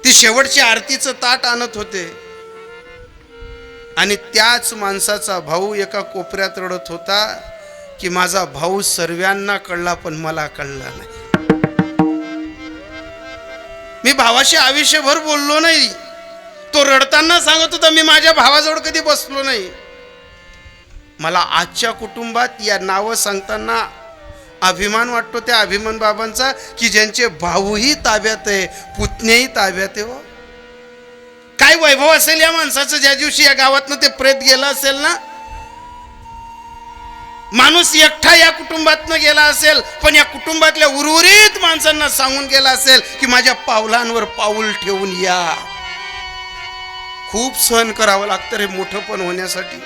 ती शेवटची आरतीचं ताट आणत होते आणि त्याच माणसाचा भाऊ एका कोपऱ्यात रडत होता की माझा भाऊ सर्वांना कळला पण मला कळला नाही. मी भावाशी आयुष्यभर बोललो नाही. तो रडताना सांगत होता मी माझ्या भावाजवळ कधी बसलो नाही. मला आजच्या कुटुंबात या नावं सांगताना अभिमान वाटतो त्या अभिमान बाबांचा की ज्यांचे भाऊही ताब्यात आहे, पुतण्याही ताब्यात आहे. हो, काय वैभव असेल या माणसाचं ज्या दिवशी या गावातनं ते प्रेत गेलं असेल ना. माणूस एकटा या कुटुंबातनं गेला असेल पण या कुटुंबातल्या उर्वरित माणसांना सांगून गेला असेल की माझ्या पावलांवर पाऊल ठेवून या. खूप सहन करावं लागतं रे मोठं पण होण्यासाठी.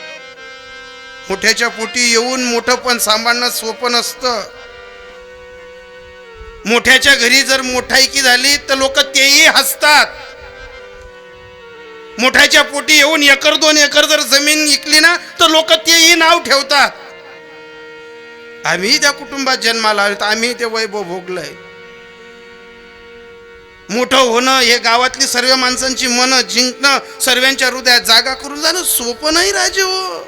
मोठ्याच्या पोटी येऊन मोठं पण सांभाळणं सोपं नसतं. मोठ्याच्या घरी जर मोठायकी झाली तर लोक तेही हसतात. मोठ्याच्या पोटी येऊन 1-2 एकर जर जमीन विकली ना तर लोक तेही नाव ठेवतात. आम्ही त्या कुटुंबात जन्माला आलो, आम्ही ते वैभव भोगलंय. मोठं होणं हे गावातली सर्व माणसांची मनं जिंकणं, सर्वांच्या हृदयात जागा करून जाणं सोपं नाही राजे. हो,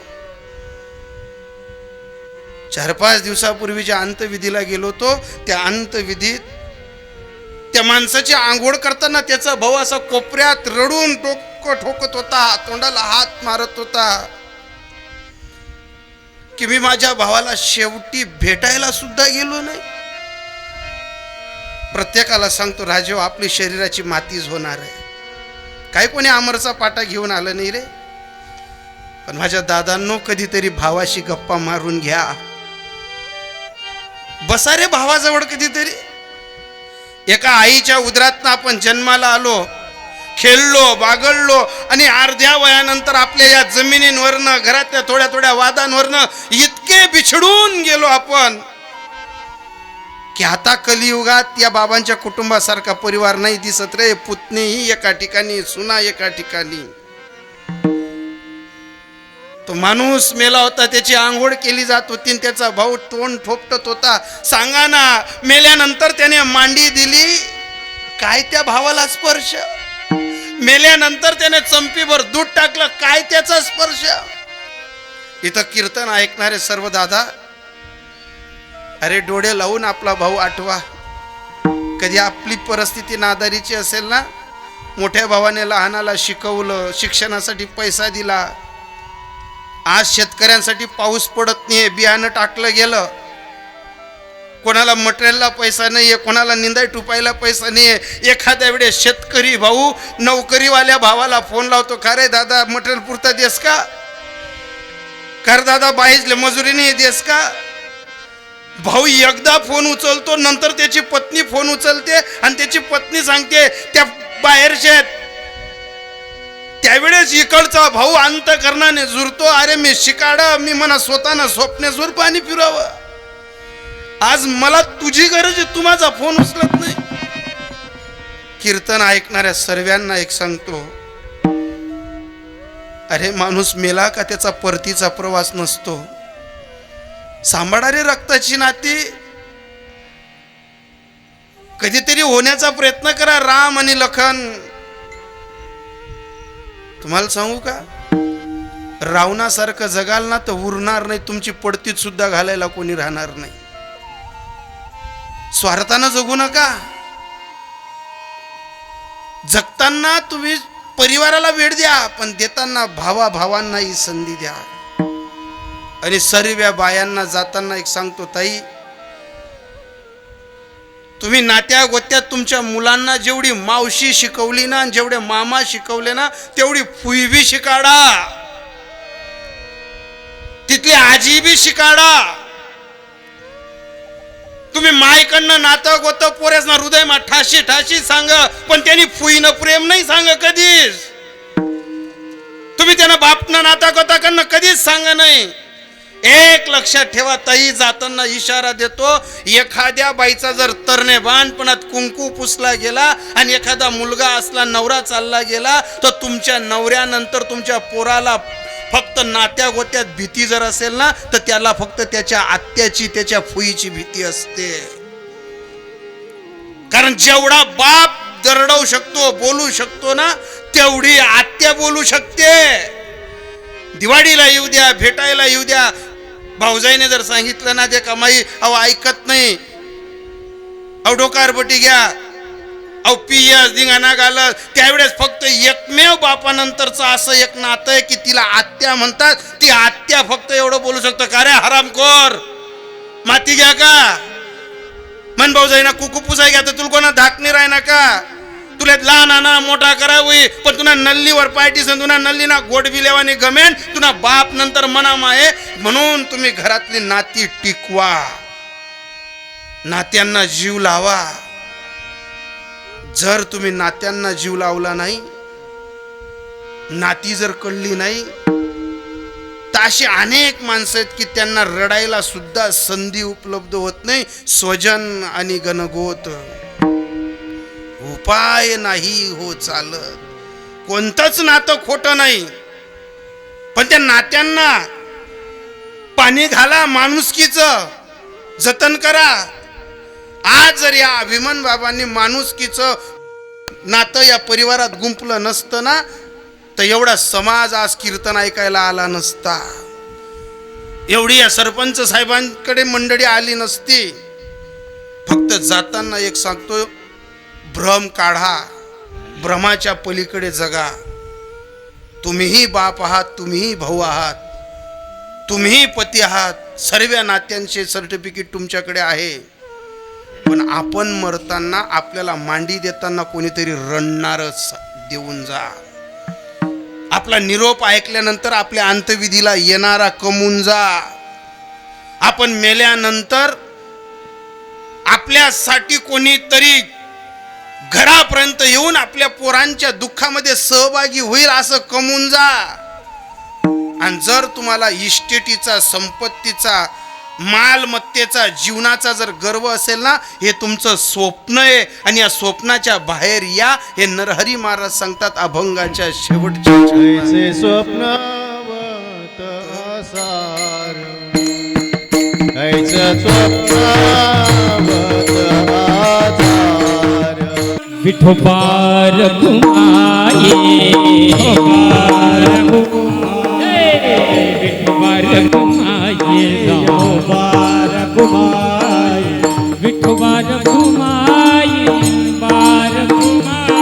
4-5 दिवसापूर्वीच्या अंतविधीला गेलो होतो. त्या अंतविधीत त्या माणसाची आंघोळ करताना त्याचा भाऊ असा कोपऱ्यात रडून डोकं ठोकत होता, तोंडाला हात मारत होता की मी माझ्या भावाला शेवटी भेटायला सुद्धा गेलो नाही. प्रत्येकाला सांगतो राजेव आपली शरीराची मातीच होणार आहे. काय कोणी अमरचा पाटा घेऊन आलं नाही रे. पण माझ्या दादांनो कधीतरी भावाशी गप्पा मारून घ्या. बसा रे भावाजवळ कधीतरी. एका आईच्या उदरातनं आपण जन्माला आलो, खेळलो बागडलो आणि अर्ध्या वयानंतर आपल्या या जमिनींवरनं घरातल्या थोड्या थोड्या वादांवरनं इतके बिछडून गेलो आपण की आता कलियुगात या बाबांच्या कुटुंबासारखा परिवार नाही दिसत रे. पुतणीही एका ठिकाणी, सुना एका ठिकाणी. तो माणूस मेला होता, त्याची आंघोळ केली जात होती, त्याचा भाऊ तोंड ठोपटत होता. सांगा ना, मेल्यानंतर त्याने मांडी दिली, काय त्या भावाला स्पर्श. मेल्यानंतर त्याने चंपीभर दूध टाकलं, काय त्याचा स्पर्श. इथं कीर्तन ऐकणारे सर्व दादा, अरे डोळे लावून आपला भाऊ आठवा. कधी आपली परिस्थिती नादारीची असेल ना, मोठ्या भावाने लहानाला शिकवलं, शिक्षणासाठी पैसा दिला. आज शेतकऱ्यांसाठी पाऊस पडत नाही, बियाणं टाकलं गेलं, कोणाला मटेरियलला पैसा नाहीये, कोणाला निंदाई टुपायला पैसा नाहीये. एखाद्या वेळेस शेतकरी भाऊ नोकरीवाल्या भावाला फोन लावतो, का रे दादा मटेरियल पुरता देस का, कर दादा बाहेरले मजुरी नाही देस का. भाऊ एकदा फोन उचलतो, नंतर त्याची पत्नी फोन उचलते आणि त्याची पत्नी सांगते त्या बाहेरचे. त्यावेळेस इकडचा भाऊ अंतकरणाने जुरतो, अरे मी शिकाड, मी म्हणा स्वतःनं स्वप्नेश्वर पाणी फिरावं. आज मला तुझी गरज आहे, तू माझा फोन उचलत नाही. कीर्तन ऐकणाऱ्या सर्वांना एक सांगतो, अरे माणूस मेला का त्याचा परतीचा प्रवास नसतो. सांभाळणारे रक्ताची नाती कधीतरी होण्याचा प्रयत्न करा. राम आणि लखन, तुम्हाला सांगू का, रावणासारखं जगाल ना तर उरणार नाही, तुमची पडतीत सुद्धा घालायला कोणी राहणार नाही. स्वार्थानं जगू नका. जगताना तुम्ही परिवाराला वेळ द्या, पण देताना भावांना ही संधी द्या. आणि सर्व बायांना जाताना एक सांगतो, ताई तुम्ही नात्या गोत्यात तुमच्या मुलांना जेवढी मावशी शिकवली ना, जेवढे मामा शिकवले ना, तेवढी फुई बी शिकाडा, तिथली आजी बी शिकाडा. तुम्ही मायकडनं नातं गोतं पोऱ्यासना हृदय मा ठाशी ठाशी सांग, पण त्यांनी फुईनं प्रेम नाही सांग कधीच. तुम्ही त्यांना बापनं नाता गोताकडनं कधीच सांग नाही. एक लक्षात ठेवा, ताई जाताना इशारा देतो, एखाद्या बाईचा जर तरणे बाणपणात कुंकू पुसला गेला आणि एखादा मुलगा असला, नवरा चालला गेला, तर तुमच्या नवऱ्यानंतर तुमच्या पोराला फक्त नात्या गोत्यात भीती जर असेल ना, तर त्याला फक्त त्याच्या आत्याची, त्याच्या फुईची भीती असते. कारण जेवढा बाप दरडवू शकतो, बोलू शकतो ना, तेवढी आत्या बोलू शकते. दिवाळीला येऊ द्या, भेटायला येऊ द्या, भाऊजाईने जर सांगितलं ना, ते कमाई अहो ऐकत नाही, अहो डोकारपटी घ्या, अहो पियस धिंगाणा घालत. त्यावेळेस फक्त एकमेव बापानंतरचं असं एक नातं आहे की तिला आत्या म्हणतात. ती आत्या फक्त एवढं बोलू शकतं, का रे हरामखोर, माती घ्या का, मन भाऊजाईना कुकू पुसाय घ्या, तर तुला कोणा धाकणी राही ना का, तुला लहान आणा मोठा करा होई, पण तुला नल्लीवर पायटीस, तुला नल्ली ना गोडबी लेवानी गमेन, तुला बाप नंतर मनाम आहे. म्हणून तुम्ही घरातली नाती टिकवा, नात्यांना जीव लावा. जर तुम्ही नात्यांना जीव लावला नाही, नाती जर कळली नाही, तर अशी अनेक माणसं आहेत की त्यांना रडायला सुद्धा संधी उपलब्ध होत नाही. स्वजन आणि गणगोत उपाय नाही हो चालत. कोणतंच नातं खोटं नाही, पण त्या नात्यांना पाणी घाला, माणुसकीचं जतन करा. आज जर या अभिमन बाबांनी माणुसकीचं नातं या परिवारात गुंपलं नसतं ना, तर एवढा समाज आज कीर्तन ऐकायला आला नसता, एवढी या सरपंच साहेबांकडे मंडळी आली नसती. फक्त जाताना एक सांगतो, भ्रम काढा, भ्रमाच्या पलीकडे जगा. तुम्हीही बाप आहात, तुम्हीही भाऊ आहात, तुम्हीही पती आहात, सर्व नात्यांचे सर्टिफिकेट तुमच्याकडे आहे. पण आपण मरताना आपल्याला मांडी देताना कोणीतरी रडणारच देऊन जा. आपला निरोप ऐकल्यानंतर आपल्या अंत्यविधीला येणारा कमवून जा. आपण मेल्यानंतर आपल्यासाठी कोणीतरी घरापर्यंत येऊन आपल्या पोरांच्या दुःखामध्ये सहभागी होईल असं कमवून जा. आणि जर तुम्हाला इस्टेटीचा, संपत्तीचा, मालमत्तेचा, जीवनाचा जर गर्व असेल ना, हे तुमचं स्वप्न आहे. आणि या स्वप्नाच्या बाहेर या, हे नरहरी महाराज सांगतात अभंगाच्या शेवटच्या स्वप्न विठोबार कुमाये, विठोबार कुमाये, विठोबार कुमाये, विठोबार कुमाये, बार कुमाये,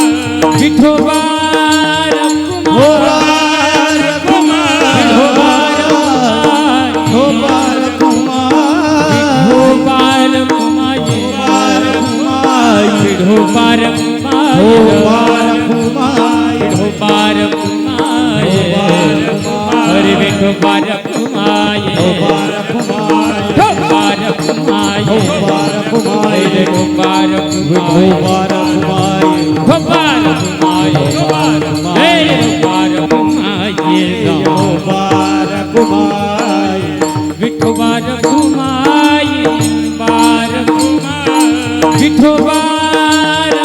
विठोबार कुमाये, विठोबार कुमाये, विठोबार कुमाये, विठोबार हरे विठोबार कुमाये, विठोबार कुमाये, विठोबार कुमाये, विठोबार कुमाये, विठोबार कुमाये, विठोबार कुमाये, विठोबार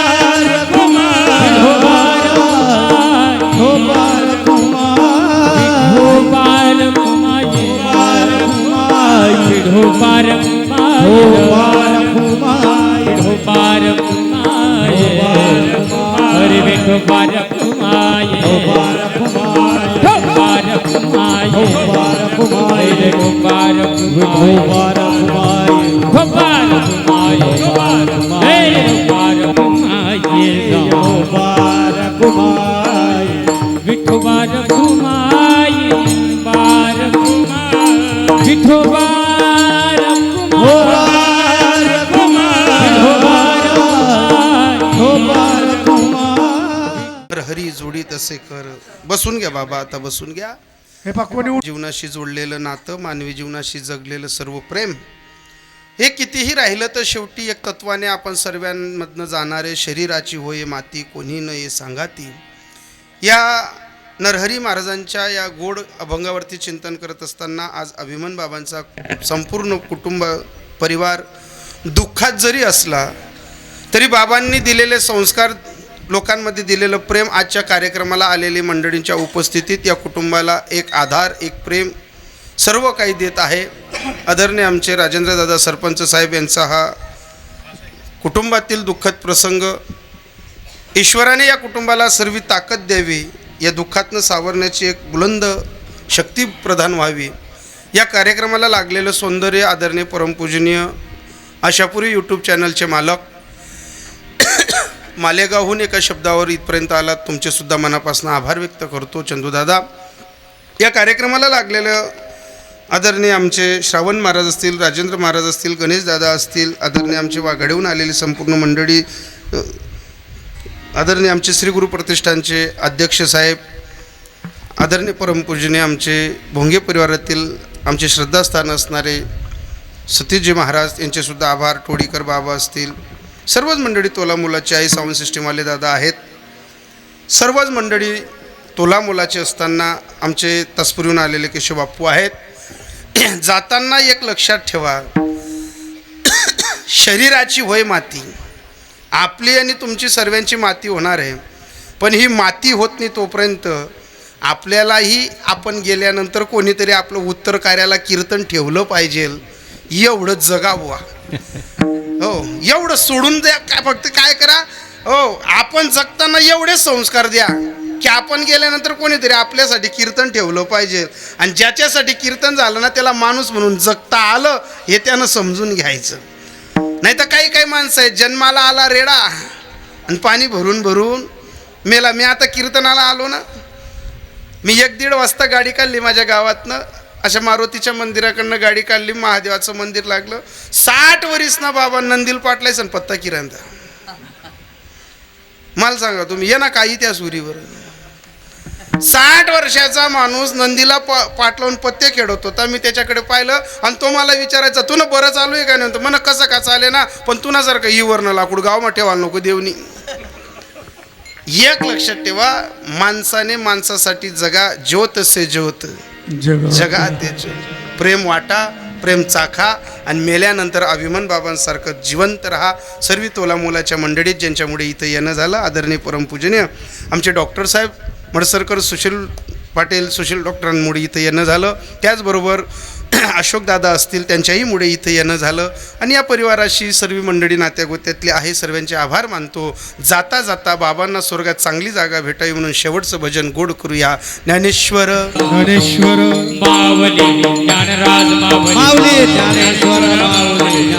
कुमाये, विठोबार कुमाये, बार कुमाये, विठोबार विठोबार कुमाये, हरे विठोबार कुमाये, विठोबार कुमाये, विठोबार कुमाये, विठोबार कुमाये, विठोबार कुमाये, विठोबार कुमाये, विठोबार कुमाये, विठोबार कुमाये, बार कुमाये, विठोबार हरी जोडी तसे कर. बसून घ्या बाबा, आता बसून घ्या. हे पक्वनी जीवनाशी जोडलेलं नातं, मानवी जीवनाशी जगलेलं सर्व प्रेम, हे कितीही राहिलं तर शेवटी एक तत्वाने आपण सर्वांमधनं जाणारे. शरीराची होय माती, कोणी न ये सांगाती. या नरहरी महाराजांच्या या गोड अभंगावरती चिंतन करत असताना आज अभिमन बाबांचा संपूर्ण कुटुंब परिवार दुःखात जरी असला तरी बाबांनी दिलेले संस्कार, लोकांमध्ये दिलेलं प्रेम आजच्या कार्यक्रमाला आलेली मंडळींच्या उपस्थितीत या कुटुंबाला एक आधार, एक प्रेम सर्व काही देत आहे. आदरणीय आमचे राजेंद्रदादा सरपंच साहेब यांचा हा कुटुंबातील दुःखद प्रसंग, ईश्वराने या कुटुंबाला सर्व ताकद द्यावी, या दुःखातनं सावरण्याची एक बुलंद शक्ती प्रदान व्हावी. या कार्यक्रमाला लागलेलं सौंदर्य आदरणीय परमपूजनीय आशापुरी यूट्यूब चॅनलचे मालक मालेगावहून एका शब्दावर इथपर्यंत आलात, तुमचेसुद्धा मनापासून आभार व्यक्त करतो चंदूदादा. या कार्यक्रमाला लागलेलं आदरणीय आमचे श्रावण महाराज असतील, राजेंद्र महाराज असतील, गणेशदादा असतील, आदरणीय आमचे वाघाडीहून आलेली संपूर्ण मंडळी, आदरणीय आमचे श्री गुरु प्रतिष्ठानचे अध्यक्ष साहेब, आदरणीय परमपूजनीय आमचे भोंगे परिवारातील आमचे श्रद्धास्थान असणारे सतीशजी महाराज यांचेसुद्धा आभार. टोडीकर बाबा असतील, सर्वच मंडळी, तोला मुलाचे आई साऊंड सिस्टीमवाले दादा आहेत, सर्वच मंडळी तोला मुलाचे असताना आमचे तसपुरीहून आलेले केशव बाप्पू आहेत. जाताना एक लक्षात ठेवा, शरीराची होय माती, आपली आणि तुमची सर्वांची माती होणार आहे, पण ही माती होत नाही तोपर्यंत आपल्यालाही आपण गेल्यानंतर कोणीतरी आपलं उत्तर कार्याला कीर्तन ठेवलं पाहिजे, एवढं जगावं. हो, एवढं सोडून द्या, काय फक्त काय करा, हो आपण जगताना एवढे संस्कार द्या की आपण गेल्यानंतर कोणीतरी आपल्यासाठी कीर्तन ठेवलं पाहिजे, आणि ज्याच्यासाठी कीर्तन झालं ना त्याला माणूस म्हणून जगता आलं हे त्यानं समजून घ्यायचं. नाही तर काही काही माणसं आहेत, जन्माला आला रेडा आणि पाणी भरून भरून मेला. मी आता कीर्तनाला आलो ना, मी 1-1:30 वाजता गाडी काढली माझ्या गावातनं, अशा मारुतीच्या मंदिराकडनं गाडी काढली, महादेवाचं मंदिर लागलं. 60 वर्ष ना बाबा नंदील पाटलायचं आणि पत्ता किरांदा. मला सांगा तुम्ही, ये ना काही त्या सुरीवर 60 वर्षाचा माणूस नंदीला पाटलावून पत्ते खेळत होता. मी त्याच्याकडे पाहिलं आणि तो मला विचारायचा, तू ना बरं चालू आहे का नाही? म्हणतो, कसं का चाले ना, पण तू ना जर का इवरनं लाकूड गावमा ठेवायला नको देवनी. एक लक्षात ठेवा, माणसाने माणसासाठी जगा, ज्योत से ज्योत जगा ते ज्योत. प्रेम वाटा, प्रेम चाखा आणि मेल्यानंतर अभिमन बाबांसारखं जिवंत राहा. सर्व तोला मुलाच्या मंडळीत ज्यांच्यामुळे इथं येणं झालं, आदरणीय परमपूजनीय आमचे डॉक्टर साहेब मडसरकर, सुशील पाटील, सुशील डॉक्टरांमुळे इथं येणं झालं. त्याचबरोबर अशोकदादा असतील, त्यांच्याही मुळे इथं येणं झालं. आणि या परिवाराशी सर्व मंडळी नात्यागोत्यातली आहे, सर्वांचे आभार मानतो. जाता जाता बाबांना स्वर्गात चांगली जागा भेटावी म्हणून शेवटचं भजन गोड करूया. ज्ञानेश्वर ज्ञानेश्वर मावली ज्ञानराज मावली माऊली ज्ञानेश्वर माऊली